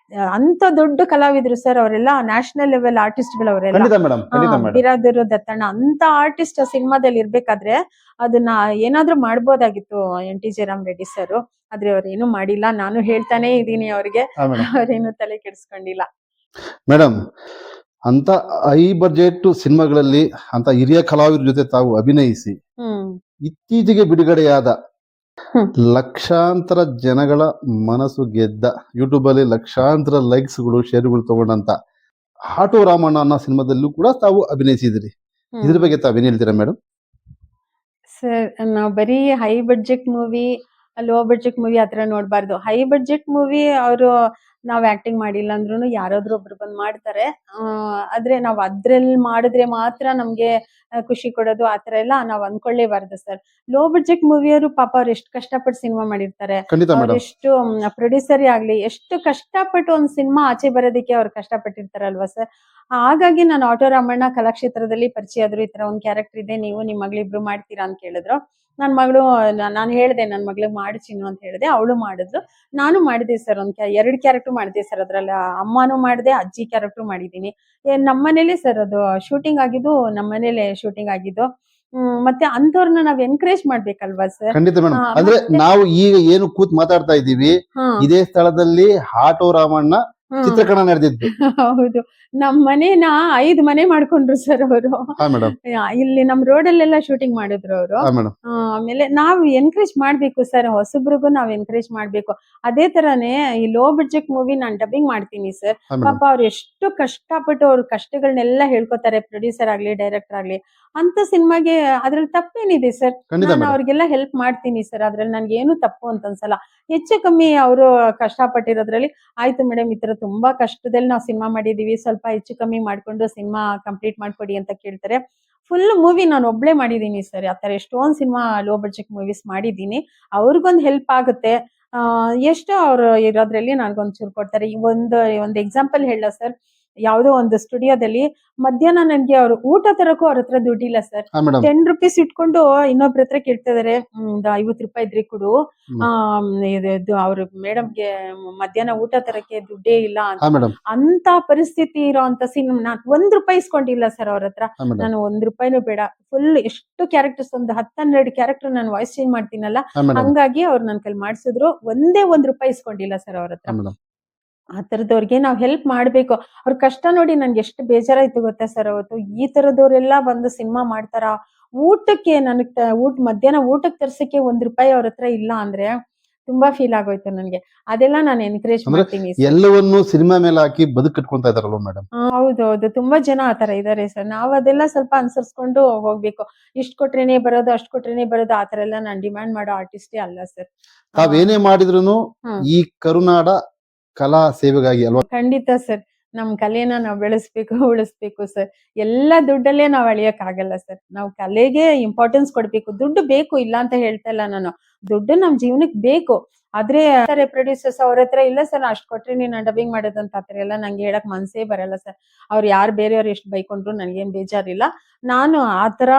Speaker 1: ಅಂತ ದೊಡ್ಡ ಕಲಾವಿದ್ರು ಸರ್ ಅವರೆಲ್ಲ, ನ್ಯಾಷನಲ್ ಲೆವೆಲ್ ಆರ್ಟಿಸ್ಟ್ಗಳು ಅವರೆಲ್ಲ.
Speaker 2: ಖಂಡಿತ ಮೇಡಮ್. ಖಂಡಿತ ಮೇಡಮ್.
Speaker 1: ಬಿರಾದರು, ದತ್ತಣ್ಣ ಅಂತ ಆರ್ಟಿಸ್ಟ್ ಸಿನಿಮಾದಲ್ಲಿ ಇರ್ಬೇಕಾದ್ರೆ ಅದನ್ನ ಏನಾದ್ರೂ ಮಾಡ್ಬೋದಾಗಿತ್ತು NT ಜಯರಾಮ್ ರೆಡ್ಡಿ ಸರ್. ಆದ್ರೆ ಅವ್ರೇನು ಮಾಡಿಲ್ಲ. ನಾನು ಹೇಳ್ತಾನೆ ಇದೀನಿ ಅವ್ರಿಗೆ,
Speaker 2: ಹಾ ಮೇಡಮ್.
Speaker 1: ಅವ್ರೇನು ತಲೆ ಕೆಡಿಸ್ಕೊಂಡಿಲ್ಲ.
Speaker 2: ಮೇಡಮ್, ಅಂತ ಹೈ ಬಜೆಟ್ ಸಿನಿಮಾಗಳಲ್ಲಿ ಅಂತ ಹಿರಿಯ ಕಲಾವಿದರ ಜೊತೆ ತಾವು ಅಭಿನಯಿಸಿ ಇತ್ತೀಚೆಗೆ ಬಿಡುಗಡೆಯಾದ ಲಕ್ಷಾಂತರ ಜನಗಳ ಮನಸ್ಸು ಗೆದ್ದ, ಯೂಟ್ಯೂಬ್ ಅಲ್ಲಿ ಲಕ್ಷಾಂತರ ಲೈಕ್ಸ್ಗಳು ಶೇರ್ಗಳು ತಗೊಂಡಂತ ಆಟೋ ರಾಮಣ್ಣ ಅನ್ನೋ ಸಿನಿಮಾದಲ್ಲೂ ಕೂಡ ತಾವು ಅಭಿನಯಿಸಿದಿರಿ. ಇದ್ರ ಬಗ್ಗೆ ತಾವೇನ್ ಹೇಳ್ತೀರಾ ಮೇಡಮ್?
Speaker 1: ಸರ್ ನಾವು ಬರೀ high budget movie, low budget movie ಆ ಥರ ನೋಡಬಾರ್ದು. ಹೈ ಬಡ್ಜೆಟ್ ಮೂವಿ ಅವರು ನಾವು ಆಕ್ಟಿಂಗ್ ಮಾಡಿಲ್ಲ ಅಂದ್ರೂ ಯಾರಾದ್ರೂ ಒಬ್ರು ಬಂದು ಮಾಡ್ತಾರೆ. ಆದ್ರೆ ನಾವು ಅದ್ರಲ್ಲಿ ಮಾಡಿದ್ರೆ ಮಾತ್ರ ನಮಗೆ ಖುಷಿ ಕೊಡೋದು ಆ ಥರ ಎಲ್ಲ ನಾವು ಅಂದ್ಕೊಳ್ಳೇಬಾರ್ದು ಸರ್. ಲೋ ಬಡ್ಜೆಟ್ ಮೂವಿಯವರು ಪಾಪ ಅವ್ರು ಎಷ್ಟು ಕಷ್ಟಪಟ್ಟು ಸಿನಿಮಾ ಮಾಡಿರ್ತಾರೆ.
Speaker 2: ಖಂಡಿತ ಮೇಡಮ್.
Speaker 1: ಅವರೆಷ್ಟು ಪ್ರೊಡ್ಯೂಸರೇ ಆಗಲಿ ಎಷ್ಟು ಕಷ್ಟಪಟ್ಟು ಒಂದು ಸಿನಿಮಾ ಆಚೆ ಬರೋದಕ್ಕೆ ಅವ್ರು ಕಷ್ಟಪಟ್ಟಿರ್ತಾರಲ್ವಾ ಸರ್. ಹಾಗಾಗಿ ನಾನು ಆಟೋ ರಾಮಣ್ಣ ಕಲಾಕ್ಷೇತ್ರದಲ್ಲಿ ಪರಿಚಯ ಆದ್ರು. ಈ ತರ ಒಂದು ಕ್ಯಾರೆಕ್ಟರ್ ಇದೆ, ನೀವು ನಿಮ್ಮ ಮಗಳಿಬ್ರು ಮಾಡ್ತೀರಾ ಅಂತ ಕೇಳಿದ್ರು. ನನ್ನ ಮಗಳು ನಾನು ಹೇಳಿದೆ ನನ್ನ ಮಗಳಿಗೆ ಮಾಡು ಚಿನ್ನು ಅಂತ ಹೇಳಿದೆ. ಅವಳು ಮಾಡಿದ್ಲು. ನಾನು ಮಾಡಿದೆ ಸರ್. ಎರಡು ಕ್ಯಾರೆಕ್ಟರ್ ಮಾಡಿದೆ ಸರ್. ಅದ್ರಲ್ಲಿ ಅಮ್ಮನೂ ಮಾಡಿದೆ, ಅಜ್ಜಿ ಕ್ಯಾರೆಕ್ಟರ್ ಮಾಡಿದ್ದೀನಿ. ನಮ್ಮ ಮನೇಲಿ ಸರ್ ಅದು ಶೂಟಿಂಗ್ ಆಗಿದ್ದು, ನಮ್ಮ ಮನೇಲೆ ಶೂಟಿಂಗ್ ಆಗಿದ್ದು. ಮತ್ತೆ ಅಂಥವ್ರನ್ನ ನಾವ್ ಎನ್ಕರೇಜ್ ಮಾಡ್ಬೇಕಲ್ವಾ ಸರ್.
Speaker 2: ಖಂಡಿತ ಮೇಡಮ್.
Speaker 1: ಆ,
Speaker 2: ಅಂದ್ರೆ
Speaker 1: ಮತ್ತೆ-
Speaker 2: ನಾವು ಈಗ ಏನು ಕೂತ್ ಮಾತಾಡ್ತಾ ಇದ್ದೀವಿ, ಇದೇ ಸ್ಥಳದಲ್ಲಿ ಆಟೋ ರಾಮಣ್ಣ ಚಿತ್ರೀಕರಣ ನಡೆದಿದ್ದು.
Speaker 1: ಹೌದು. ನಮ್ ಮನೇನ 5 ಮನೆ ಮಾಡ್ಕೊಂಡ್ರು ಸರ್ ಅವರು.
Speaker 2: ಹಾ ಮೇಡಮ್.
Speaker 1: ಇಲ್ಲಿ ನಮ್ ರೋಡಲ್ಲೆಲ್ಲ ಶೂಟಿಂಗ್ ಮಾಡಿದ್ರು ಅವರು.
Speaker 2: ಹಾ ಮೇಡಮ್.
Speaker 1: ಆಮೇಲೆ ನಾವು ಎನ್ಕರೇಜ್ ಮಾಡ್ಬೇಕು ಸರ್, ಹೊಸಬ್ರಿಗೂ ನಾವ್ ಎನ್ಕರೇಜ್ ಮಾಡ್ಬೇಕು. ಅದೇ ತರಾನೇ ಈ ಲೋ ಬಡ್ಜೆಟ್ ಮೂವಿ ನಾನ್ ಡಬ್ಬಿಂಗ್ ಮಾಡ್ತೀನಿ ಸರ್.
Speaker 2: ಹಾ ಮೇಡಮ್.
Speaker 1: ಪಾಪ ಅವ್ರು ಎಷ್ಟು ಕಷ್ಟಪಟ್ಟು ಅವ್ರ ಕಷ್ಟಗಳನ್ನೆಲ್ಲ ಹೇಳ್ಕೊತಾರೆ, ಪ್ರೊಡ್ಯೂಸರ್ ಆಗ್ಲಿ ಡೈರೆಕ್ಟರ್ ಆಗ್ಲಿ. ಅಂತ ಸಿನಿಮಾಗೆ ಅದ್ರಲ್ಲಿ ತಪ್ಪೇನಿದೆ ಸರ್.
Speaker 2: ಖಂಡಿತ
Speaker 1: ನಾನು
Speaker 2: ಮೇಡಮ್.
Speaker 1: ಅವ್ರಿಗೆಲ್ಲ ಹೆಲ್ಪ್ ಮಾಡ್ತೀನಿ ಸರ್. ಅದ್ರಲ್ಲಿ ನನ್ಗೆ ಏನು ತಪ್ಪು ಅಂತ ಅನ್ಸಲ್ಲ. ಹೆಚ್ಚು ಕಮ್ಮಿ ಅವರು ಕಷ್ಟಪಟ್ಟಿರೋದ್ರಲ್ಲಿ ಆಯ್ತು ಮೇಡಮ್, ಈ ತರ ತುಂಬಾ ಕಷ್ಟದಲ್ಲಿ ನಾವು ಸಿನಿಮಾ ಮಾಡಿದೀವಿ, ಸ್ವಲ್ಪ ಹೆಚ್ಚು ಕಮ್ಮಿ ಮಾಡ್ಕೊಂಡು ಸಿನಿಮಾ ಕಂಪ್ಲೀಟ್ ಮಾಡ್ಕೊಡಿ ಅಂತ ಕೇಳ್ತಾರೆ. ಫುಲ್ ಮೂವಿ ನಾನು ಒಬ್ಳೆ ಮಾಡಿದೀನಿ ಸರ್. ಆ ತರ ಎಷ್ಟೊಂದ್ ಸಿನಿಮಾ ಲೋ ಬಡ್ಜೆಟ್ ಮೂವೀಸ್ ಮಾಡಿದೀನಿ. ಅವ್ರಿಗೊಂದು ಹೆಲ್ಪ್ ಆಗುತ್ತೆ. ಎಷ್ಟೋ ಅವ್ರು ಇರೋದ್ರಲ್ಲಿ ನನ್ಗೊಂಚೂರು ಕೊಡ್ತಾರೆ. ಈ ಒಂದು ಎಕ್ಸಾಂಪಲ್ ಹೇಳ ಸರ್. ಯಾವುದೋ ಒಂದು ಸ್ಟುಡಿಯೋದಲ್ಲಿ ಮಧ್ಯಾಹ್ನ ನನ್ಗೆ ಅವ್ರು ಊಟ ತರಕ್ಕೂ ಅವ್ರ ಹತ್ರ ದುಡ್ಡಿಲ್ಲ ಸರ್.
Speaker 2: ಹಾ ಮೇಡಮ್.
Speaker 1: 10 ರುಪೀಸ್ ಇಟ್ಕೊಂಡು ಇನ್ನೊಬ್ರ ಹತ್ರ ಕೇಳ್ತಿದಾರೆ. 50 ರೂಪಾಯಿ ಇದ್ರೆ ಕೊಡು, ಇದು ಅವ್ರ ಮೇಡಮ್ಗೆ ಮಧ್ಯಾಹ್ನ ಊಟ ತರಕ್ಕೆ ದುಡ್ಡೇ ಇಲ್ಲ ಅಂತ.
Speaker 2: ಹಾ ಮೇಡಮ್.
Speaker 1: ಅಂತ ಪರಿಸ್ಥಿತಿ ಇರೋಂತ ಸಿನಿಮಾ ನಾನ್ 1 ರೂಪಾಯಿ ಇಸ್ಕೊಂಡಿಲ್ಲ ಸರ್ ಅವ್ರ ಹತ್ರ.
Speaker 2: ಹಾ ಮೇಡಮ್.
Speaker 1: ನಾನು 1 ರೂಪಾಯಿನೂ ಬೇಡ. ಫುಲ್ ಎಷ್ಟು ಕ್ಯಾರೆಕ್ಟರ್ಸ್, ಒಂದು 10-12 ಕ್ಯಾರೆಕ್ಟರ್ ನಾನು ವಾಯ್ಸ್ ಚೇಂಜ್ ಮಾಡ್ತೀನಲ್ಲ,
Speaker 2: ಹಾ ಮೇಡಮ್.
Speaker 1: ಹಂಗಾಗಿ ಅವ್ರು ನನ್ ಕೈಲಿ ಮಾಡ್ಸಿದ್ರು. ಒಂದೇ 1 ರೂಪಾಯಿ ಇಸ್ಕೊಂಡಿಲ್ಲ ಸರ್ ಅವ್ರ ಹತ್ರ.
Speaker 2: ಹಾ ಮೇಡಮ್.
Speaker 1: ಆ ತರದವ್ರಿಗೆ ನಾವ್ ಹೆಲ್ಪ್ ಮಾಡ್ಬೇಕು. ಅವ್ರ ಕಷ್ಟ ನೋಡಿ ನನ್ಗೆ ಎಷ್ಟು ಬೇಜಾರಾಯ್ತು ಗೊತ್ತಾ ಸರ್ ಅವತ್ತು. ಈ ತರದವ್ರೆಲ್ಲ ಬಂದು ಸಿನಿಮಾ ಮಾಡ್ತಾರ. ಊಟಕ್ಕೆ ನನಗ್ ಮಧ್ಯಾಹ್ನ ಊಟಕ್ಕೆ ತರ್ಸಕ್ಕೆ 1 ರೂಪಾಯಿ ಅವ್ರ ಹತ್ರ ಇಲ್ಲ ಅಂದ್ರೆ ತುಂಬಾ ಫೀಲ್ ಆಗೋಯ್ತು ನನ್ಗೆ. ಅದೆಲ್ಲ ನಾನು ಎನ್ಕರೇಜ್
Speaker 2: ಅಂದ್ರೆ
Speaker 1: ಮಾಡ್ತೀನಿ ಸರ್.
Speaker 2: ಎಲ್ಲವನ್ನು ಸಿನಿಮಾ ಮೇಲೆ ಹಾಕಿ ಬದುಕು ಕಟ್ಕೊಂತಾ ಇದಾರಲ್ವ ಮೇಡಮ್.
Speaker 1: ಹೌದೌದು, ತುಂಬಾ ಜನ ಆತರ ಇದಾರೆ ಸರ್. ನಾವ್ ಅದೆಲ್ಲ ಸ್ವಲ್ಪ ಅನುಸರಿಸ್ಕೊಂಡು ಹೋಗ್ಬೇಕು. ಇಷ್ಟ್ ಕೊಟ್ರೇನೆ ಬರೋದು, ಅಷ್ಟ್ ಕೊಟ್ರೇನೆ ಬರೋದು, ಆತರ ಎಲ್ಲ ನಾನ್ ಡಿಮ್ಯಾಂಡ್ ಮಾಡೋ ಆರ್ಟಿಸ್ಟೇ ಅಲ್ಲ ಸರ್.
Speaker 2: ತಾವೇನೇ ಮಾಡಿದ್ರು
Speaker 1: ಹ್ಮ್.
Speaker 2: ಈ ಕರುನಾಡ ಕಲಾ ಸೇವೆಗಾಗಿ ಅಲ್ವಾ?
Speaker 1: ಖಂಡಿತ ಸರ್. ನಮ್ ಕಲೆನ ನಾವು ಬೆಳೆಸ್ಬೇಕು, ಉಳಿಸ್ಬೇಕು ಸರ್. ಎಲ್ಲ ದುಡ್ಡಲ್ಲೇ ನಾವ್ ಅಳಿಯಕ್ ಆಗಲ್ಲ ಸರ್. ನಾವು ಕಲೆಗೆ ಇಂಪಾರ್ಟೆನ್ಸ್ ಕೊಡ್ಬೇಕು. ದುಡ್ಡು ಬೇಕು, ಇಲ್ಲ ಅಂತ ಹೇಳ್ತಾ ಇಲ್ಲ ನಾನು. ದುಡ್ಡು ನಮ್ ಜೀವನಕ್ಕೆ ಬೇಕು. ಆದ್ರೆ ಪ್ರೊಡ್ಯೂಸರ್ಸ್ ಅವ್ರ ಹತ್ರ ಇಲ್ಲ ಸರ್, ಅಷ್ಟ್ ಕೊಟ್ರೆ ನೀನ್ ಡಬ್ಬಿಂಗ್ ಮಾಡೋದಂತ ಆತರ ಎಲ್ಲ ನಂಗೆ ಹೇಳಕ್ ಮನ್ಸೇ ಬರಲ್ಲ ಸರ್. ಅವ್ರು ಯಾರು ಬೇರೆಯವ್ರು ಎಷ್ಟು ಬೈಕೊಂಡ್ರು ನನ್ಗೇನ್ ಬೇಜಾರಿಲ್ಲ. ನಾನು ಆತರ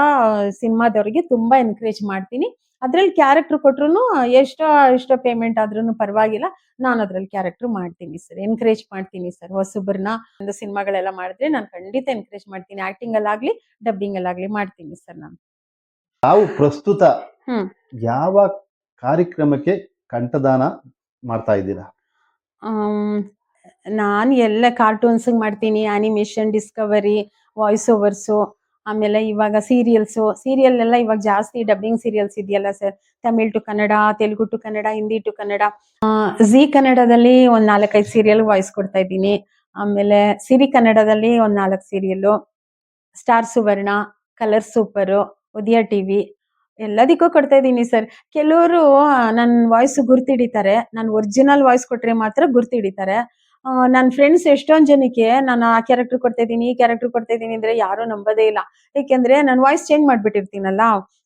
Speaker 1: ಸಿನಿಮಾದವ್ರಿಗೆ ತುಂಬಾ ಎನ್ಕರೇಜ್ ಮಾಡ್ತೀನಿ. ಅದ್ರಲ್ಲಿ ಕ್ಯಾರೆಕ್ಟರ್ ಕೊಟ್ರುನು ಎಷ್ಟೋ ಪೇಮೆಂಟ್ ಆದ್ರೂ ಪರವಾಗಿಲ್ಲ. ನಾನು ಅದ್ರಲ್ಲಿ ಕ್ಯಾರೆಕ್ಟರ್ ಮಾಡ್ತೀನಿ ಸರ್. ಎನ್ಕರೇಜ್ ಮಾಡ್ತೀನಿ ಸರ್ ಹೊಸಬ್ರನ್ನ. ಒಂದು ಸಿನಿಮಾಗಳೆಲ್ಲ ಮಾಡಿದ್ರೆ ನಾನು ಖಂಡಿತ ಎನ್ಕರೇಜ್ ಮಾಡ್ತೀನಿ. ಆಕ್ಟಿಂಗ್ ಅಲ್ಲಾಗ್ಲಿ, ಡಬ್ಬಿಂಗ್ ಅಲ್ಲಾಗ್ಲಿ ಮಾಡ್ತೀನಿ ಸರ್ ನಾನು.
Speaker 2: ತಾವು ಪ್ರಸ್ತುತ
Speaker 1: ಹ್ಮ್.
Speaker 2: ಯಾವ ಕಾರ್ಯಕ್ರಮಕ್ಕೆ ಕಂಠದಾನ ಮಾಡ್ತಾ ಇದ್ದೀರಾ?
Speaker 1: ನಾನು ಎಲ್ಲ ಕಾರ್ಟೂನ್ಸ್ ಮಾಡ್ತೀನಿ, ಆನಿಮೇಷನ್, ಡಿಸ್ಕವರಿ, ವಾಯ್ಸ್ ಓವರ್ಸು. ಆಮೇಲೆ ಇವಾಗ ಸೀರಿಯಲ್ ಎಲ್ಲ ಇವಾಗ ಜಾಸ್ತಿ ಡಬ್ಬಿಂಗ್ ಸೀರಿಯಲ್ಸ್ ಇದೆಯಲ್ಲ sir. Tamil to Kannada, Telugu to Kannada, Hindi to Kannada. Zee ಕನ್ನಡದಲ್ಲಿ ಒಂದ್ 4-5 ಸೀರಿಯಲ್ ವಾಯ್ಸ್ ಕೊಡ್ತಾ ಇದ್ದೀನಿ. ಆಮೇಲೆ ಸಿರಿ ಕನ್ನಡದಲ್ಲಿ ಒಂದ್ 4 ಸೀರಿಯಲ್, ಸ್ಟಾರ್ ಸುವರ್ಣ, ಕಲರ್ ಸೂಪರು, ಉದಯ ಟಿವಿ ಎಲ್ಲದಕ್ಕೂ ಕೊಡ್ತಾ ಇದ್ದೀನಿ ಸರ್. ಕೆಲವರು ನನ್ನ ವಾಯ್ಸ್ ಗುರ್ತಿಡಿತಾರೆ. ನಾನು ಒರಿಜಿನಲ್ ವಾಯ್ಸ್ ಕೊಟ್ರೆ ಮಾತ್ರ ಗುರ್ತಿಡಿತಾರೆ. ನನ್ನ ಫ್ರೆಂಡ್ಸ್ ಎಷ್ಟೊಂದ್ ಜನಕ್ಕೆ ನಾನು ಆ ಕ್ಯಾರೆಕ್ಟರ್ ಕೊಡ್ತಾ ಇದ್ದೀನಿ, ಈ ಕ್ಯಾರೆಕ್ಟರ್ ಕೊಡ್ತಾ ಇದ್ದೀನಿ ಅಂದ್ರೆ ಯಾರು ನಂಬೋದೇ ಇಲ್ಲ. ಯಾಕೆಂದ್ರೆ ನಾನು ವಾಯ್ಸ್ ಚೇಂಜ್ ಮಾಡ್ಬಿಟ್ಟಿರ್ತೀನಲ್ಲ,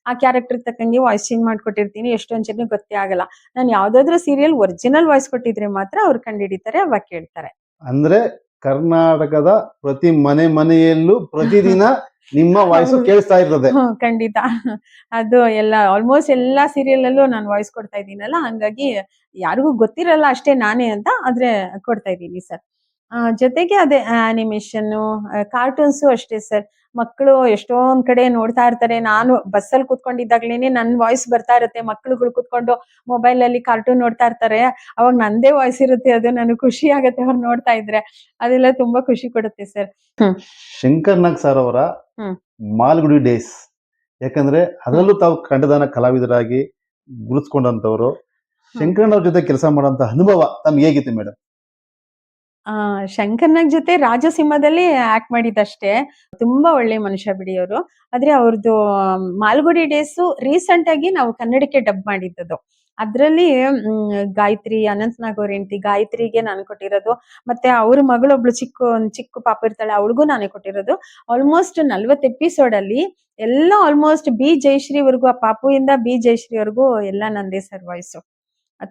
Speaker 1: ಆ ಕ್ಯಾರೆಕ್ಟರ್ ತಕ್ಕಂಗೆ ವಾಯ್ಸ್ ಚೇಂಜ್ ಮಾಡ್ಕೊಟ್ಟಿರ್ತೀನಿ. ಎಷ್ಟೊಂದ್ ಜನಕ್ಕೆ ಗೊತ್ತೇ ಆಗಲ್ಲ. ನಾನು ಯಾವ್ದಾದ್ರು ಸೀರಿಯಲ್ ಒರಿಜಿನಲ್ ವಾಯ್ಸ್ ಕೊಟ್ಟಿದ್ರೆ ಮಾತ್ರ ಅವ್ರು ಕಂಡಿಡಿತಾರೆ, ಅವಾಗ ಕೇಳ್ತಾರೆ.
Speaker 2: ಅಂದ್ರೆ ಕರ್ನಾಟಕದ ಪ್ರತಿ ಮನೆಯಲ್ಲೂ ಪ್ರತಿದಿನ ನಿಮ್ಮ ವಾಯ್ಸ್ ಕೇಳಿಸ್ತಾ ಇರ್ತದೆ.
Speaker 1: ಖಂಡಿತ. ಅದು ಆಲ್ಮೋಸ್ಟ್ ಎಲ್ಲಾ ಸೀರಿಯಲ್ ಅಲ್ಲೂ ನಾನು ವಾಯ್ಸ್ ಕೊಡ್ತಾ ಇದ್ದೀನಲ್ಲ, ಹಂಗಾಗಿ ಯಾರಿಗೂ ಗೊತ್ತಿರಲ್ಲ ಅಷ್ಟೇ ನಾನೇ ಅಂತ, ಆದ್ರೆ ಕೊಡ್ತಾ ಇದ್ದೀನಿ ಸರ್. ಜೊತೆಗೆ ಅದೇ ಆನಿಮೇಷನ್, ಕಾರ್ಟೂನ್ಸು ಅಷ್ಟೇ ಸರ್. ಮಕ್ಕಳು ಎಷ್ಟೊಂದ್ ಕಡೆ ನೋಡ್ತಾ ಇರ್ತಾರೆ. ನಾನು ಬಸ್ಸಲ್ಲಿ ಕೂತ್ಕೊಂಡಿದ್ದಾಗ್ಲೇನೆ ನನ್ ವಾಯ್ಸ್ ಬರ್ತಾ ಇರುತ್ತೆ. ಮಕ್ಳುಗಳು ಕೂತ್ಕೊಂಡು ಮೊಬೈಲ್ ಅಲ್ಲಿ ಕಾರ್ಟೂನ್ ನೋಡ್ತಾ ಇರ್ತಾರೆ. ಅವಾಗ ನಂದೇ ವಾಯ್ಸ್ ಇರುತ್ತೆ. ಅದು ನನಗೆ ಖುಷಿ ಆಗತ್ತೆ ಅವ್ರು ನೋಡ್ತಾ ಇದ್ರೆ. ಅದೆಲ್ಲ ತುಂಬಾ ಖುಷಿ ಕೊಡುತ್ತೆ ಸರ್.
Speaker 2: ಶಂಕರ್ ನಾಗ್ ಸರ್ ಅವರ ಮಾಲ್ಗುಡಿ ಡೇಸ್, ಯಾಕಂದ್ರೆ ಅದರಲ್ಲೂ ತಾವು ಕಂಠದಾನ ಕಲಾವಿದರಾಗಿ ಗುರುತಿಸ್ಕೊಂಡಂತವ್ರು. ಶಂಕರಣ್ಣ ಅವ್ರ ಜೊತೆ ಕೆಲಸ ಮಾಡೋಂತ ಅನುಭವ ತಮ್ಗೆ ಹೇಗಿತ್ತು ಮೇಡಮ್?
Speaker 1: ಶಂಕರ್ನಾಗ್ ಜೊತೆ ರಾಜಸಿಂಹದಲ್ಲಿ ಆಕ್ಟ್ ಮಾಡಿದ್ದಷ್ಟೇ. ತುಂಬಾ ಒಳ್ಳೆ ಮನುಷ್ಯ ಬಿಡಿ ಅವರು. ಆದ್ರೆ ಅವ್ರದ್ದು ಮಾಲ್ಗುಡಿ ಡೇಸು ರೀಸೆಂಟ್ ಆಗಿ ನಾವು ಕನ್ನಡಕ್ಕೆ ಡಬ್ ಮಾಡಿದ್ದದು. ಅದ್ರಲ್ಲಿ ಗಾಯತ್ರಿ, ಅನಂತ್ ನಾಗ್ ಅವ್ರ ಹೆಂಡತಿ ಗಾಯತ್ರಿಗೆ ನಾನು ಕೊಟ್ಟಿರೋದು. ಮತ್ತೆ ಅವ್ರ ಮಗಳೊಬ್ಳು ಒಂದ್ ಚಿಕ್ಕ ಪಾಪ ಇರ್ತಾಳೆ, ಅವಳಿಗೂ ನಾನೇ ಕೊಟ್ಟಿರೋದು. ಆಲ್ಮೋಸ್ಟ್ 40 ಎಪಿಸೋಡ್ ಅಲ್ಲಿ ಎಲ್ಲ ಆಲ್ಮೋಸ್ಟ್ ಬಿ ಜಯಶ್ರೀ ವರ್ಗು, ಆ ಪಾಪುಯಿಂದ ಬಿ ಜಯಶ್ರೀ ವರ್ಗು ಎಲ್ಲ ನಂದೇ ಸರ್ ವಾಯ್ಸು.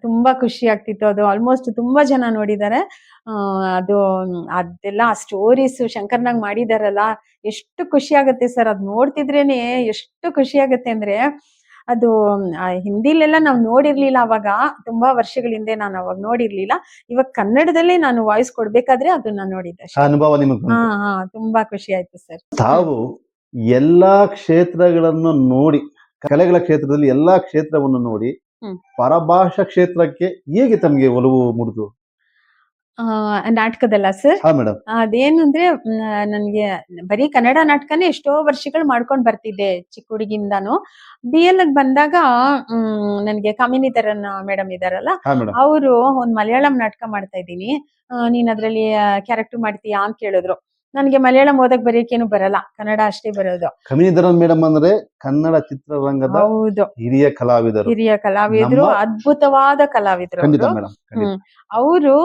Speaker 1: ತುಂಬಾ ಖುಷಿ ಆಗ್ತಿತ್ತು ಅದು. ಆಲ್ಮೋಸ್ಟ್ ತುಂಬಾ ಜನ ನೋಡಿದ್ದಾರೆ. ಅದು ಅದೆಲ್ಲ ಆ ಸ್ಟೋರೀಸ್ ಶಂಕರ್ನಾಗ್ ಮಾಡಿದಾರಲ್ಲ, ಎಷ್ಟು ಖುಷಿ ಆಗತ್ತೆ ಸರ್. ಅದ್ ನೋಡ್ತಿದ್ರೇನೆ ಎಷ್ಟು ಖುಷಿ ಆಗತ್ತೆ ಅಂದ್ರೆ, ಅದು ಹಿಂದಿಲೆಲ್ಲ ನಾವ್ ನೋಡಿರ್ಲಿಲ್ಲ ಅವಾಗ. ತುಂಬಾ ವರ್ಷಗಳ ಹಿಂದೆ ನಾನು ಅವಾಗ ನೋಡಿರ್ಲಿಲ್ಲ. ಇವಾಗ ಕನ್ನಡದಲ್ಲೇ ನಾನು ವಾಯ್ಸ್ ಕೊಡ್ಬೇಕಾದ್ರೆ ಅದನ್ನ ನೋಡಿದ್ದೆ
Speaker 2: ಆ ಅನುಭವ ನಿಮಗೆ
Speaker 1: ಹಾ
Speaker 2: ಬಂತು.
Speaker 1: ಹಾ ತುಂಬಾ ಖುಷಿ ಆಯ್ತು ಸರ್.
Speaker 2: ತಾವು ಎಲ್ಲಾ ಕ್ಷೇತ್ರಗಳನ್ನು ನೋಡಿ, ಕಲೆಗಳ ಕ್ಷೇತ್ರದಲ್ಲಿ ಎಲ್ಲಾ ಕ್ಷೇತ್ರವನ್ನು ನೋಡಿ ಪರಭಾಷಾ ಕ್ಷೇತ್ರಕ್ಕೆ ಹೇಗೆ ತಮಗೆ ಒಲವು ಮೂಡಿತು?
Speaker 1: ನಾಟಕದಲ್ಲ ಸರ್?
Speaker 2: ಹಾ ಮೇಡಮ್.
Speaker 1: ಅದೇನು ಅಂದ್ರೆ ನನ್ಗೆ ಬರೀ ಕನ್ನಡ ನಾಟಕನೇ ಎಷ್ಟೋ ವರ್ಷಗಳು ಮಾಡ್ಕೊಂಡ್ ಬರ್ತಿದ್ದೆ ಚಿಕ್ಕ ಹುಡುಗಿಂದಾನು. BL ಬಂದಾಗ ನನ್ಗೆ ಕಾಮಿನಿತರನ್ ಮೇಡಮ್ ಇದಾರಲ್ಲ,
Speaker 2: ಹಾ ಮೇಡಮ್.
Speaker 1: ಅವರು ಒಂದ್ ಮಲಯಾಳಂ ನಾಟಕ ಮಾಡ್ತಾ ಇದ್ದೀನಿ, ನೀನ್ ಅದ್ರಲ್ಲಿ ಕ್ಯಾರೆಕ್ಟರ್ ಮಾಡ್ತೀಯಾ ಅಂತ ಕೇಳಿದ್ರು. ನನ್ಗೆ ಮಲಯಾಳಂ ಓದಕ್ ಬರೆಯಕ್ಕೇನು ಬರಲ್ಲ, ಕನ್ನಡ ಅಷ್ಟೇ ಬರೋದು.
Speaker 2: ಕಮಿನಿಧರನ್ ಮೇಡಮ್ ಅಂದ್ರೆ ಕನ್ನಡ ಚಿತ್ರರಂಗದ
Speaker 1: ಹೌದು,
Speaker 2: ಹಿರಿಯ ಕಲಾವಿದರು.
Speaker 1: ಹಿರಿಯ ಕಲಾವಿದ್ರು, ಅದ್ಭುತವಾದ ಕಲಾವಿದ್ರು
Speaker 2: ಖಂಡಿತ
Speaker 1: ಅವರು.
Speaker 2: ಮೇಡಮ್, ಖಂಡಿತ.
Speaker 1: ಅವರು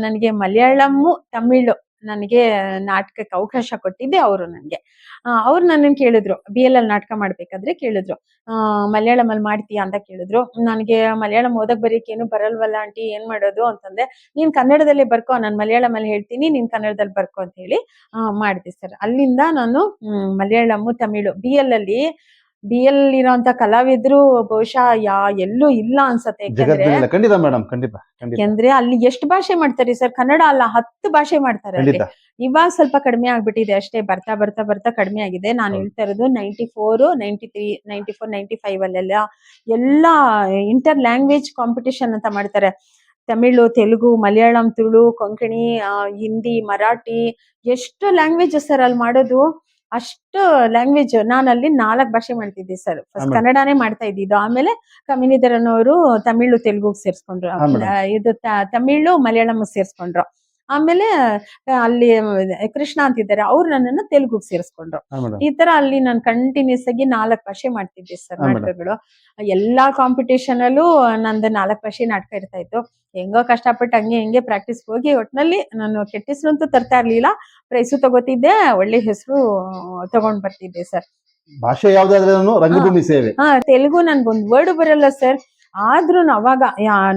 Speaker 1: ನನಗೆ ಮಲಯಾಳಮ್ಮು ತಮಿಳು ನನಗೆ ನಾಟಕಕ್ಕೆ ಅವಕಾಶ ಕೊಟ್ಟಿದ್ದೆ ಅವರು ನನಗೆ. ಅವ್ರು ನನ್ನನ್ನು ಕೇಳಿದ್ರು, BL ಅಲ್ಲಿ ನಾಟಕ ಮಾಡ್ಬೇಕಾದ್ರೆ ಕೇಳಿದ್ರು, ಮಲಯಾಳಂ ಅಲ್ಲಿ ಮಾಡ್ತೀಯಾ ಅಂತ ಕೇಳಿದ್ರು. ನನಗೆ ಮಲಯಾಳಂ ಓದಕ್ ಬರೀಕ್ ಏನು ಬರಲ್ವಲ್ಲ ಆಂಟಿ, ಏನ್ ಮಾಡೋದು ಅಂತಂದೆ. ನೀನ್ ಕನ್ನಡದಲ್ಲೇ ಬರ್ಕೋ, ನಾನು ಮಲಯಾಳಂ ಅಲ್ಲಿ ಹೇಳ್ತೀನಿ, ನೀನ್ ಕನ್ನಡದಲ್ಲಿ ಬರ್ಕೋ ಅಂತ ಹೇಳಿ ಮಾಡಿದೆ ಸರ್. ಅಲ್ಲಿಂದ ನಾನು ಮಲಯಾಳಮ್ಮು ತಮಿಳು BL ಇರೋಂತ ಕಲಾವಿದ್ರು ಬಹುಶಃ ಎಲ್ಲೂ ಇಲ್ಲ ಅನ್ಸತ್ತೆ.
Speaker 2: ಜಗತ್ತಿನಿಂದ ಖಂಡಿತ ಮೇಡಮ್, ಖಂಡಿತ ಖಂಡಿತ.
Speaker 1: ಯಾಕೆಂದ್ರೆ ಅಲ್ಲಿ ಎಷ್ಟು ಭಾಷೆ ಮಾಡ್ತಾರೆ ಸರ್? ಕನ್ನಡ ಅಲ್ಲ, 10 ಭಾಷೆ ಮಾಡ್ತಾರೆ ಅಲ್ಲಿ.
Speaker 2: ಖಂಡಿತ.
Speaker 1: ಇವಾಗ ಸ್ವಲ್ಪ ಕಡಿಮೆ ಆಗ್ಬಿಟ್ಟಿದೆ ಅಷ್ಟೇ, ಬರ್ತಾ ಬರ್ತಾ ಬರ್ತಾ ಕಡಿಮೆ ಆಗಿದೆ. ನಾನು
Speaker 2: ಹೌದು.
Speaker 1: ಹೇಳ್ತಾ ಇರೋದು 94, 93, 94, 95 ಅಲ್ಲೆಲ್ಲ ಎಲ್ಲಾ ಇಂಟರ್ ಲ್ಯಾಂಗ್ವೇಜ್ ಕಾಂಪಿಟಿಷನ್ ಅಂತ ಮಾಡ್ತಾರೆ. ತಮಿಳು, ತೆಲುಗು, ಮಲಯಾಳಂ, ತುಳು, ಕೊಂಕಣಿ, ಹಿಂದಿ, ಮರಾಠಿ, ಎಷ್ಟು ಲ್ಯಾಂಗ್ವೇಜ್ ಸರ್ ಅಲ್ಲಿ ಮಾಡೋದು. ಅಷ್ಟು ಲ್ಯಾಂಗ್ವೇಜ್. ನಾನು ಅಲ್ಲಿ 4 ಭಾಷೆ ಮಾಡ್ತಿದ್ದೆ ಸರ್. ಫಸ್ಟ್ ಕನ್ನಡನೇ ಮಾಡ್ತಾ ಇದ್ದಿದ್ದು, ಆಮೇಲೆ ಕಮಿನಿಧರನ್ ಅವರು ತಮಿಳು, ತೆಲುಗು ಸೇರ್ಸ್ಕೊಂಡ್ರು. ಇದು ತಮಿಳು, ಮಲಯಾಳಂ ಸೇರ್ಸ್ಕೊಂಡ್ರು. ಆಮೇಲೆ ಅಲ್ಲಿ ಕೃಷ್ಣ ಅಂತಿದ್ದಾರೆ, ಅವ್ರು ನನ್ನನ್ನು ತೆಲುಗು ಸೇರಿಸ್ಕೊಂಡ್ರು. ಈ ತರ ಅಲ್ಲಿ ನಾನು ಕಂಟಿನ್ಯೂಸ್ ಆಗಿ 4 ಭಾಷೆ ಮಾಡ್ತಿದ್ದೆ ಸರ್ ನಾಟಕಗಳು. ಎಲ್ಲಾ ಕಾಂಪಿಟೇಷನ್ ಅಲ್ಲೂ ನಂದು 4 ಭಾಷೆ ನಾಟಕ ಇರ್ತಾ ಇತ್ತು. ಹೆಂಗೋ ಕಷ್ಟಪಟ್ಟು ಹಂಗೆ ಪ್ರಾಕ್ಟೀಸ್ ಹೋಗಿ ಒಟ್ನಲ್ಲಿ ನಾನು ಕೆಟ್ಟ ಹೆಸರು ಅಂತೂ ತರ್ತಾ ಇರ್ಲಿಲ್ಲ, ಪ್ರೈಸು ತಗೋತಿದ್ದೆ, ಒಳ್ಳೆ ಹೆಸರು ತಗೊಂಡ್ ಬರ್ತಿದ್ದೆ ಸರ್.
Speaker 2: ಭಾಷೆ ಯಾವ್ದಾದ್ರೂ ರಂಗಭೂಮಿ ಸೇವೆ.
Speaker 1: ತೆಲುಗು ನನ್ಗೊಂದ್ ವರ್ಡ್ ಬರಲ್ಲ ಸರ್. ಆದ್ರೂ ಅವಾಗ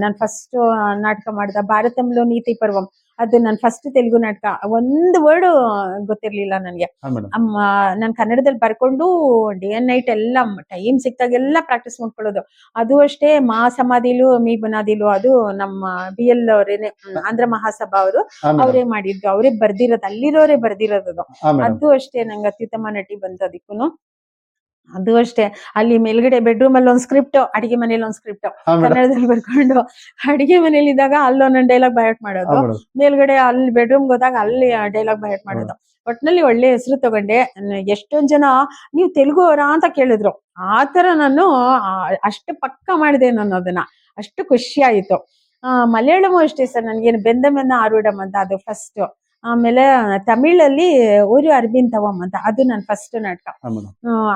Speaker 1: ನಾನ್ ಫಸ್ಟ್ ನಾಟಕ ಮಾಡ್ದ ಭಾರತಂలో ನೀತಿ ಪರ್ವಂ, ಅದು ನನ್ ಫಸ್ಟ್ ತೆಲುಗು ನಾಟಕ. ಒಂದು ವರ್ಡ್ ಗೊತ್ತಿರ್ಲಿಲ್ಲ ನನ್ಗೆ. ನಾನ್ ಕನ್ನಡದಲ್ಲಿ ಬರ್ಕೊಂಡು ಡೇ ಅಂಡ್ ನೈಟ್ ಎಲ್ಲ ಟೈಮ್ ಸಿಕ್ತಾಗೆಲ್ಲ ಪ್ರಾಕ್ಟೀಸ್ ಮಾಡ್ಕೊಳ್ಳೋದು. ಅದು ಅಷ್ಟೇ ಮಾ ಸಮಾಧಿಲು ಮೀ ಬುನಾದಿಲು, ಅದು ನಮ್ಮ BL ಅವರೇನೆ, ಆಂಧ್ರ ಮಹಾಸಭಾ ಅವರು ಅವರೇ ಮಾಡಿದ್ದು, ಅವರೇ ಬರ್ದಿರೋದು, ಅಲ್ಲಿರೋರೇ ಬರ್ದಿರೋದು. ಅದು ಅಷ್ಟೇ ನಂಗೆ ಅತ್ಯುತ್ತಮ ನಟಿ ಬಂತು ಅದಕ್ಕೂನು. ಅದು ಅಷ್ಟೇ, ಅಲ್ಲಿ ಮೇಲ್ಗಡೆ ಬೆಡ್ರೂಮ್ ಅಲ್ಲಿ ಒಂದ್ ಸ್ಕ್ರಿಪ್ಟ್, ಅಡಿಗೆ ಮನೇಲಿ ಒಂದ್ ಸ್ಕ್ರಿಪ್ಟ್ ಕನ್ನಡದಲ್ಲಿ ಬರ್ಕೊಂಡು, ಅಡಿಗೆ ಮನೇಲಿ ಇದ್ದಾಗ ಅಲ್ಲಿ ಒಂದೊಂದ್ ಡೈಲಾಗ್ ಬೈಹಟ್ ಮಾಡೋದು, ಮೇಲ್ಗಡೆ ಅಲ್ಲಿ ಬೆಡ್ರೂಮ್ ಹೋದಾಗ ಅಲ್ಲಿ ಡೈಲಾಗ್ ಬೈಹಟ್ ಮಾಡೋದು. ಒಟ್ನಲ್ಲಿ ಒಳ್ಳೆ ಹೆಸರು ತಗೊಂಡೆ. ಎಷ್ಟೊಂದ್ ಜನ ನೀವು ತೆಲುಗು ಅವರಾ ಅಂತ ಕೇಳಿದ್ರು. ಆತರ ನಾನು ಅಷ್ಟು ಪಕ್ಕ ಮಾಡಿದೆ ನಾನು ಅದನ್ನ, ಅಷ್ಟು ಖುಷಿ ಆಯ್ತು. ಮಲಯಾಳಮು ಅಷ್ಟೇ ಸರ್, ನನ್ಗೇನು ಬೆಂದಮೆನ್ನ ಆರೂಢಂ ಅಂತ ಅದು ಫಸ್ಟ್. ಆಮೇಲೆ ತಮಿಳಲ್ಲಿ ಒಂದು ಅರಬಿಂದ್ ತವಂ ಅಂತ, ಅದು ನನ್ನ ಫಸ್ಟ್ ನಾಟಕ.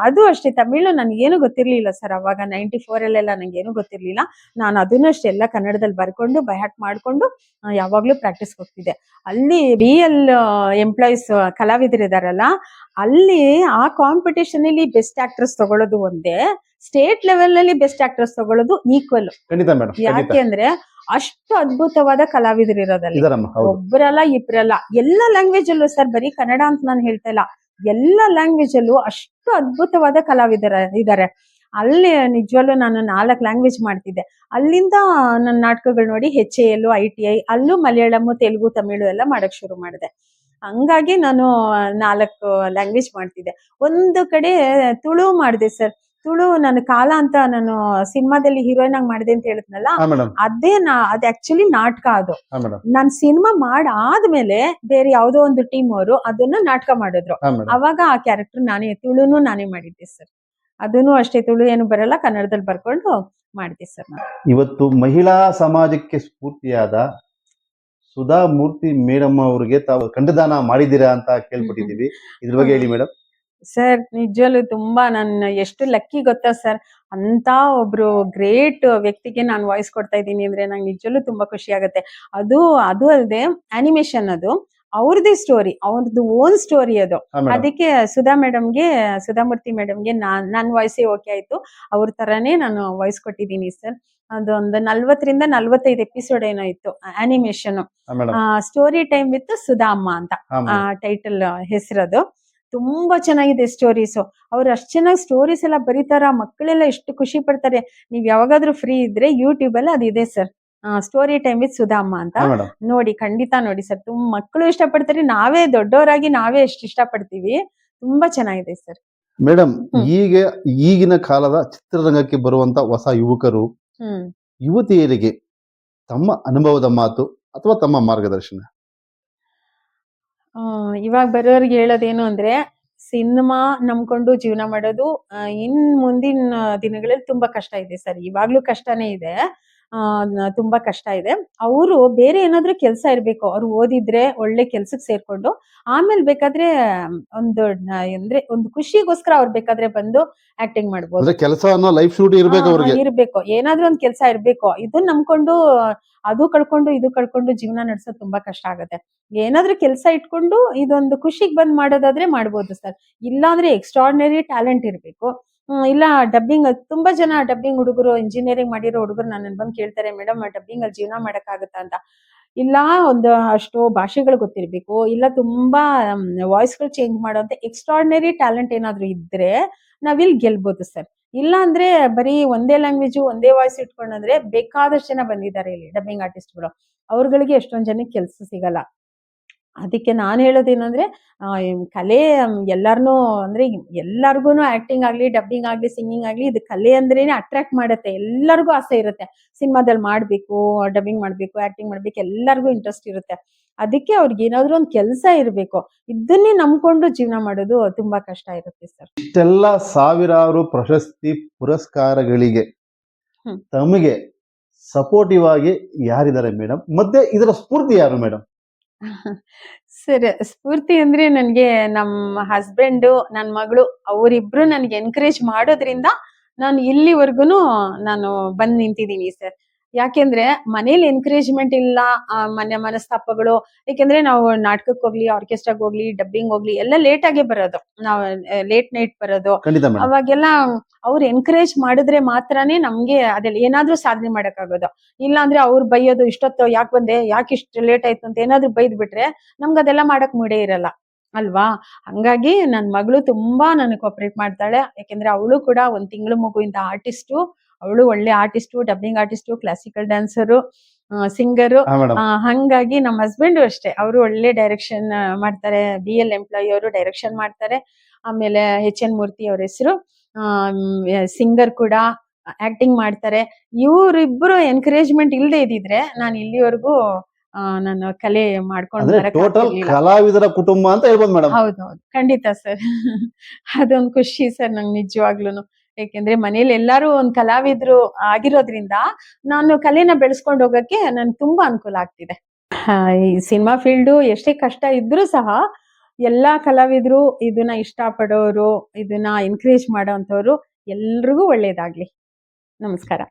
Speaker 1: ಅದು ಅಷ್ಟೇ, ತಮಿಳು ನನ್ಗೇನು ಗೊತ್ತಿರ್ಲಿಲ್ಲ ಸರ್ ಅವಾಗ 94 ಅಲ್ಲೆಲ್ಲ ನಂಗೇನು ಗೊತ್ತಿರ್ಲಿಲ್ಲ. ನಾನು ಅದನ್ನು ಅಷ್ಟೇ ಎಲ್ಲ ಕನ್ನಡದಲ್ಲಿ ಬರ್ಕೊಂಡು ಬೈಹಟ್ ಮಾಡ್ಕೊಂಡು ಯಾವಾಗ್ಲೂ ಪ್ರಾಕ್ಟೀಸ್ ಹೋಗ್ತಿದ್ದೆ. ಅಲ್ಲಿ BL ಎಂಪ್ಲಾಯೀಸ್ ಕಲಾವಿದರಿದಾರಲ್ಲ, ಅಲ್ಲಿ ಆ ಕಾಂಪಿಟೇಷನ್ ಅಲ್ಲಿ ಬೆಸ್ಟ್ ಆಕ್ಟ್ರೆಸ್ ತಗೊಳ್ಳೋದು ಒಂದೇ, ಸ್ಟೇಟ್ ಲೆವೆಲ್ ನಲ್ಲಿ ಬೆಸ್ಟ್ ಆಕ್ಟ್ರೆಸ್ ತಗೊಳ್ಳೋದು ಈಕ್ವಲ್. ಯಾಕೆ ಅಂದ್ರೆ ಅಷ್ಟು ಅದ್ಭುತವಾದ ಕಲಾವಿದರು ಇರೋದಲ್ಲಿ, ಒಬ್ಬರಲ್ಲ ಇಬ್ಬರಲ್ಲ, ಎಲ್ಲ ಲ್ಯಾಂಗ್ವೇಜ್ ಅಲ್ಲೂ ಸರ್, ಬರೀ ಕನ್ನಡ ಅಂತ ನಾನು ಹೇಳ್ತಾ ಇಲ್ಲ, ಎಲ್ಲ ಲ್ಯಾಂಗ್ವೇಜ್ ಅಲ್ಲೂ ಅಷ್ಟು ಅದ್ಭುತವಾದ ಕಲಾವಿದರ ಇದ್ದಾರೆ. ಅಲ್ಲಿ ನಿಜವಲ್ಲೂ ನಾನು 4 ಲ್ಯಾಂಗ್ವೇಜ್ ಮಾಡ್ತಿದ್ದೆ. ಅಲ್ಲಿಂದ ನನ್ನ ನಾಟಕಗಳು ನೋಡಿ HAL, ITI ಅಲ್ಲೂ ಮಲಯಾಳಂ, ತೆಲುಗು, ತಮಿಳು ಎಲ್ಲ ಮಾಡಕ್ ಶುರು ಮಾಡಿದೆ. ಹಂಗಾಗಿ ನಾನು 4 ಲ್ಯಾಂಗ್ವೇಜ್ ಮಾಡ್ತಿದ್ದೆ. ಒಂದು ಕಡೆ ತುಳು ಮಾಡಿದೆ ಸರ್. ತುಳು ನನ್ನ ಕಾಲ ಅಂತ ನಾನು ಸಿನಿಮಾದಲ್ಲಿ ಹೀರೋಯಿನ್ ಆಗಿ ಮಾಡಿದೆ ಅಂತ ಹೇಳಿದ್ನಲ್ಲ, ಅದ್ ಆಕ್ಚುಲಿ ನಾಟಕ. ಅದು ನಾನ್ ಸಿನಿಮಾ ಮಾಡಾದ್ಮೇಲೆ ಬೇರೆ ಯಾವ್ದೋ ಒಂದು ಟೀಮ್ ಅವರು ಅದನ್ನ ನಾಟಕ ಮಾಡಿದ್ರು. ಅವಾಗ ಆ ಕ್ಯಾರೆಕ್ಟರ್ ತುಳುನು ನಾನೇ ಮಾಡಿದ್ದೆ ಸರ್. ಅದನ್ನು ಅಷ್ಟೇ, ತುಳು ಏನು ಬರಲ್ಲ, ಕನ್ನಡದಲ್ಲಿ ಬರ್ಕೊಂಡು ಮಾಡಿದೆ ಸರ್ ನಾನು.
Speaker 2: ಇವತ್ತು ಮಹಿಳಾ ಸಮಾಜಕ್ಕೆ ಸ್ಫೂರ್ತಿಯಾದ ಸುಧಾ ಮೂರ್ತಿ ಮೇಡಮ್ ಅವ್ರಿಗೆ ತಾವು ಕಂಠದಾನ ಮಾಡಿದ್ದೀರಾ ಅಂತ ಕೇಳ್ಪಟ್ಟಿದ್ದೀವಿ. ಇದ್ರ ಬಗ್ಗೆ ಹೇಳಿ ಮೇಡಮ್.
Speaker 1: ಸರ್ ನಿಜವಲ್ಲೂ ತುಂಬಾ ನಾನು ಎಷ್ಟು ಲಕ್ಕಿ ಗೊತ್ತಾ ಸರ್, ಅಂತ ಒಬ್ರು ಗ್ರೇಟ್ ವ್ಯಕ್ತಿಗೆ ನಾನು ವಾಯ್ಸ್ ಕೊಡ್ತಾ ಇದ್ದೀನಿ ಅಂದ್ರೆ ನಂಗೆ ನಿಜವಲ್ಲೂ ತುಂಬಾ ಖುಷಿ ಆಗುತ್ತೆ. ಅದು ಅದು ಅಲ್ಲದೆ ಆನಿಮೇಷನ್ ಅದು ಅವ್ರದೇ ಸ್ಟೋರಿ, ಅವ್ರದ್ದು ಓನ್ ಸ್ಟೋರಿ ಅದು.
Speaker 2: ಹಾ ಮೇಡಮ್.
Speaker 1: ಅದಕ್ಕೆ ಸುಧಾಮೂರ್ತಿ ಮೇಡಮ್ಗೆ ನನ್ನ ವಾಯ್ಸೇ ಓಕೆ ಆಯ್ತು. ಅವ್ರ ತರಾನೇ ನಾನು ವಾಯ್ಸ್ ಕೊಟ್ಟಿದ್ದೀನಿ ಸರ್. ಅದೊಂದು 40ರಿಂದ 45 ಎಪಿಸೋಡ್ ಏನೋ ಇತ್ತು ಆನಿಮೇಷನ್.
Speaker 2: ಹಾ madam.
Speaker 1: Story time with Sudha ಅಮ್ಮ ಅಂತ
Speaker 2: ಹಾ ಮೇಡಮ್.
Speaker 1: ಟೈಟಲ್ ಹೆಸರದು. ತುಂಬಾ ಚೆನ್ನಾಗಿದೆ ಸ್ಟೋರೀಸ್. ಅವ್ರು ಅಷ್ಟ್ ಚೆನ್ನಾಗಿ ಸ್ಟೋರೀಸ್ ಎಲ್ಲ ಬರೀತಾರ, ಮಕ್ಕಳೆಲ್ಲ ಎಷ್ಟು ಖುಷಿ ಪಡ್ತಾರೆ. ನೀವ್ ಯಾವಾಗಾದ್ರೂ ಫ್ರೀ ಇದ್ರೆ ಯೂಟ್ಯೂಬ್ ಅಲ್ಲಿ ಅದಿದೆ sir, story time with Sudha ಅಮ್ಮ ಅಂತ.
Speaker 2: ಹಾ ಮೇಡಮ್.
Speaker 1: ನೋಡಿ, ಖಂಡಿತ ನೋಡಿ ಸರ್. ಮಕ್ಕಳು ಇಷ್ಟಪಡ್ತಾರೆ, ನಾವೇ ದೊಡ್ಡವರಾಗಿ ನಾವೇ ಎಷ್ಟು ಇಷ್ಟಪಡ್ತೀವಿ. ತುಂಬಾ ಚೆನ್ನಾಗಿದೆ ಸರ್.
Speaker 2: ಮೇಡಮ್,
Speaker 1: ಹ್ಮ್.
Speaker 2: ಈಗಿನ ಕಾಲದ ಚಿತ್ರರಂಗಕ್ಕೆ ಬರುವಂತ ಹೊಸ ಯುವಕರು, ಯುವತಿಯರಿಗೆ ತಮ್ಮ ಅನುಭವದ ಮಾತು ಅಥವಾ ತಮ್ಮ ಮಾರ್ಗದರ್ಶನ.
Speaker 1: ಇವಾಗ ಬರೋರ್ಗೆ ಹೇಳೋದೇನು ಅಂದ್ರೆ, ಸಿನಿಮಾ ನಂಬ್ಕೊಂಡು ಜೀವನ ಮಾಡೋದು ಇನ್ ಮುಂದಿನ ದಿನಗಳಲ್ಲಿ ತುಂಬಾ ಕಷ್ಟ ಇದೆ ಸರ್. ಇವಾಗ್ಲೂ ಕಷ್ಟನೇ ಇದೆ. ತುಂಬಾ ಕಷ್ಟ ಇದೆ. ಅವರು ಬೇರೆ ಏನಾದ್ರೂ ಕೆಲಸ ಇರ್ಬೇಕು. ಅವ್ರು ಓದಿದ್ರೆ ಒಳ್ಳೆ ಕೆಲ್ಸಕ್ಕೆ ಸೇರ್ಕೊಂಡು ಆಮೇಲೆ ಬೇಕಾದ್ರೆ ಅಂದ್ರೆ ಒಂದು ಖುಷಿಗೋಸ್ಕರ ಅವ್ರು ಬೇಕಾದ್ರೆ ಬಂದು ಆಕ್ಟಿಂಗ್ ಮಾಡ್ಬೋದು.
Speaker 2: ಅಂದ್ರೆ ಕೆಲಸ ಅನ್ನೋ ಲೈಫ್ ಶೂಟ್ ಇರ್ಬೇಕು ಅವ್ರಿಗೆ.
Speaker 1: ಇರ್ಬೇಕು, ಏನಾದ್ರೂ ಒಂದ್ ಕೆಲ್ಸ ಇರ್ಬೇಕು. ಇದನ್ನ ನಂಬ್ಕೊಂಡು ಅದು ಕಳ್ಕೊಂಡು ಇದು ಕಳ್ಕೊಂಡು ಜೀವನ ನಡೆಸೋದು ತುಂಬಾ ಕಷ್ಟ ಆಗುತ್ತೆ. ಏನಾದ್ರೂ ಕೆಲಸ ಇಟ್ಕೊಂಡು ಇದೊಂದು ಖುಷಿಗೆ ಬಂದ್ ಮಾಡೋದಾದ್ರೆ ಮಾಡ್ಬೋದು ಸರ್. ಇಲ್ಲಾಂದ್ರೆ ಎಕ್ಸ್ಟ್ರಾರ್ಡಿನರಿ ಟ್ಯಾಲೆಂಟ್ ಇರ್ಬೇಕು. ಇಲ್ಲ ಡಬ್ಬಿಂಗ್, ತುಂಬಾ ಜನ ಡಬ್ಬಿಂಗ್ ಹುಡುಗರು, ಇಂಜಿನಿಯರಿಂಗ್ ಮಾಡಿರೋ ಹುಡುಗರು ನನ್ನ ಬಂದು ಕೇಳ್ತಾರೆ, ಮೇಡಮ್ ಡಬ್ಬಿಂಗ್ ಅಲ್ಲಿ ಜೀವನ ಮಾಡಕ್ಕಾಗತ್ತಾ ಅಂತ. ಇಲ್ಲ, ಒಂದು ಅಷ್ಟು ಭಾಷೆಗಳು ಗೊತ್ತಿರ್ಬೇಕು, ಇಲ್ಲ ತುಂಬಾ ವಾಯ್ಸ್ಗಳು ಚೇಂಜ್ ಮಾಡೋಂತ ಎಕ್ಸ್ಟ್ರಾರ್ಡಿನರಿ ಟ್ಯಾಲೆಂಟ್ ಏನಾದ್ರು ಇದ್ರೆ ನಾವಿಲ್ಲಿ ಗೆಲ್ಬೋದು ಸರ್. ಇಲ್ಲ ಅಂದ್ರೆ ಬರೀ ಒಂದೇ ಲ್ಯಾಂಗ್ವೇಜ್ ಒಂದೇ ವಾಯ್ಸ್ ಇಟ್ಕೊಂಡ್ರೆ ಬೇಕಾದಷ್ಟು ಜನ ಬಂದಿದ್ದಾರೆ ಇಲ್ಲಿ ಡಬ್ಬಿಂಗ್ ಆರ್ಟಿಸ್ಟ್ಗಳು. ಅವ್ರಗಳಿಗೆ ಎಷ್ಟೊಂದ್ ಜನಕ್ಕೆ ಕೆಲಸ ಸಿಗಲ್ಲ. ಅದಕ್ಕೆ ನಾನು ಹೇಳೋದೇನಂದ್ರೆ, ಕಲೆ ಎಲ್ಲಾರ್ನು ಅಂದ್ರೆ ಎಲ್ಲಾರ್ಗುನು ಆಕ್ಟಿಂಗ್ ಆಗ್ಲಿ, ಡಬ್ಬಿಂಗ್ ಆಗ್ಲಿ, ಸಿಂಗಿಂಗ್ ಆಗ್ಲಿ, ಇದು ಕಲೆ ಅಂದ್ರೇನೆ ಅಟ್ರಾಕ್ಟ್ ಮಾಡುತ್ತೆ. ಎಲ್ಲರಿಗೂ ಆಸೆ ಇರುತ್ತೆ ಸಿನಿಮಾದಲ್ಲಿ ಮಾಡ್ಬೇಕು, ಡಬ್ಬಿಂಗ್ ಮಾಡ್ಬೇಕು, ಆಕ್ಟಿಂಗ್ ಮಾಡ್ಬೇಕು, ಎಲ್ಲರಿಗೂ ಇಂಟ್ರೆಸ್ಟ್ ಇರುತ್ತೆ. ಅದಕ್ಕೆ ಅವ್ರಿಗೆ ಏನಾದ್ರು ಒಂದು ಕೆಲಸ ಇರ್ಬೇಕು. ಇದನ್ನೇ ನಂಬ್ಕೊಂಡು ಜೀವನ ಮಾಡೋದು ತುಂಬಾ ಕಷ್ಟ ಇರುತ್ತೆ ಸರ್.
Speaker 2: ಇಷ್ಟೆಲ್ಲ ಸಾವಿರಾರು ಪ್ರಶಸ್ತಿ ಪುರಸ್ಕಾರಗಳಿಗೆ ತಮಗೆ ಸಪೋರ್ಟಿವ್ ಆಗಿ ಯಾರಿದ್ದಾರೆ ಮೇಡಮ್? ಮತ್ತೆ ಇದರ ಸ್ಫೂರ್ತಿ ಯಾರು ಮೇಡಮ್?
Speaker 1: ಸರ್, ಸ್ಫೂರ್ತಿ ಅಂದ್ರೆ ನನ್ಗೆ ನಮ್ಮ ಹಸ್ಬೆಂಡ್, ನನ್ ಮಗಳು, ಅವರಿಬ್ರು ನನ್ಗೆ ಎನ್ಕರೇಜ್ ಮಾಡೋದ್ರಿಂದ ನಾನು ಇಲ್ಲಿವರೆಗೂ ನಾನು ಬಂದ್ ನಿಂತಿದ್ದೀನಿ ಸರ್. ಯಾಕೆಂದ್ರೆ ಮನೇಲಿ ಎನ್ಕರೇಜ್ಮೆಂಟ್ ಇಲ್ಲ, ಮನೆ ಮನಸ್ತಾಪಗಳು. ಯಾಕೆಂದ್ರೆ ನಾವು ನಾಟಕಕ್ಕೆ ಹೋಗ್ಲಿ, ಆರ್ಕೆಸ್ಟ್ರಾಗ್ ಹೋಗ್ಲಿ, ಡಬ್ಬಿಂಗ್ ಹೋಗ್ಲಿ ಎಲ್ಲ ಲೇಟ್ ಆಗೇ ಬರೋದು. ನಾವು ಲೇಟ್ ನೈಟ್ ಬರೋದು.
Speaker 2: ಖಂಡಿತ ಮೇಡಮ್.
Speaker 1: ಅವಾಗೆಲ್ಲ ಅವ್ರು ಎನ್ಕರೇಜ್ ಮಾಡಿದ್ರೆ ಮಾತ್ರನೇ ನಮ್ಗೆ ಅದ್ರಲ್ಲಿ ಏನಾದ್ರೂ ಸಾಧನೆ ಮಾಡಕ್ಕಾಗೋದು. ಇಲ್ಲ ಅಂದ್ರೆ ಅವ್ರು ಬೈಯೋದು, ಇಷ್ಟೊತ್ತು ಯಾಕೆ ಬಂದೆ, ಯಾಕೆ ಇಷ್ಟು ಲೇಟ್ ಆಯ್ತು ಅಂತ ಏನಾದ್ರು ಬೈದ್ ಬಿಟ್ರೆ ನಮ್ಗೆ ಅದೆಲ್ಲ ಮಾಡಕ್ ಮೂಡೇ ಇರಲ್ಲ ಅಲ್ವಾ. ಹಂಗಾಗಿ ನನ್ ಮಗಳು ತುಂಬಾ ನನಗೆ ಕೋಪರೇಟ್ ಮಾಡ್ತಾಳೆ. ಯಾಕೆಂದ್ರೆ ಅವಳು ಕೂಡ 1 ತಿಂಗಳು ಮಗುವಿಂದ ಆರ್ಟಿಸ್ಟು. ಅವಳು ಒಳ್ಳೆ artist, dubbing artist, classical dancer, singer.
Speaker 2: ಹಾ ಮೇಡಮ್.
Speaker 1: ಹಂಗಾಗಿ ನಮ್ಮ ಹಸ್ಬೆಂಡು ಅಷ್ಟೇ, ಅವರು ಒಳ್ಳೆ ಡೈರೆಕ್ಷನ್ ಮಾಡ್ತಾರೆ. BL ಎಂಪ್ಲಾಯಿ, ಅವರು ಡೈರೆಕ್ಷನ್ ಮಾಡ್ತಾರೆ. ಆಮೇಲೆ HN ಮೂರ್ತಿ ಅವ್ರ ಹೆಸರು, ಸಿಂಗರ್ ಕೂಡ, ಆಕ್ಟಿಂಗ್ ಮಾಡ್ತಾರೆ. ಇವರಿಬ್ರು ಎನ್ಕರೇಜ್ಮೆಂಟ್ ಇಲ್ಲದೆ ಇದ್ದಿದ್ರೆ ನಾನು ಇಲ್ಲಿವರೆಗೂ ನಾನು ಕಲೆ ಮಾಡ್ಕೊಂಡು
Speaker 2: ಅಂದ್ರೆ ಟೋಟಲ್ ಕಲಾವಿದರ ಕುಟುಂಬ ಅಂತ ಹೇಳ್ಬೋದು ಮೇಡಮ್.
Speaker 1: ಹೌದೌದು, ಖಂಡಿತ ಸರ್. ಅದೊಂದು ಖುಷಿ ಸರ್ ನಂಗೆ ನಿಜವಾಗ್ಲೂನು. ಯಾಕೆಂದ್ರೆ ಮನೇಲಿ ಎಲ್ಲಾರು ಒಂದ್ ಕಲಾವಿದ್ರು ಆಗಿರೋದ್ರಿಂದ ನಾನು ಕಲೆನ ಬೆಳೆಸ್ಕೊಂಡು ಹೋಗಕ್ಕೆ ನನ್ಗೆ ತುಂಬಾ ಅನುಕೂಲ ಆಗ್ತಿದೆ. ಈ ಸಿನಿಮಾ ಫೀಲ್ಡು ಎಷ್ಟೇ ಕಷ್ಟ ಇದ್ರೂ ಸಹ ಎಲ್ಲಾ ಕಲಾವಿದ್ರು ಇದನ್ನ ಇಷ್ಟ ಪಡೋರು, ಇದನ್ನ ಎನ್ಕರೇಜ್ ಮಾಡೋಂಥವ್ರು ಎಲ್ರಿಗೂ ಒಳ್ಳೇದಾಗ್ಲಿ. ನಮಸ್ಕಾರ.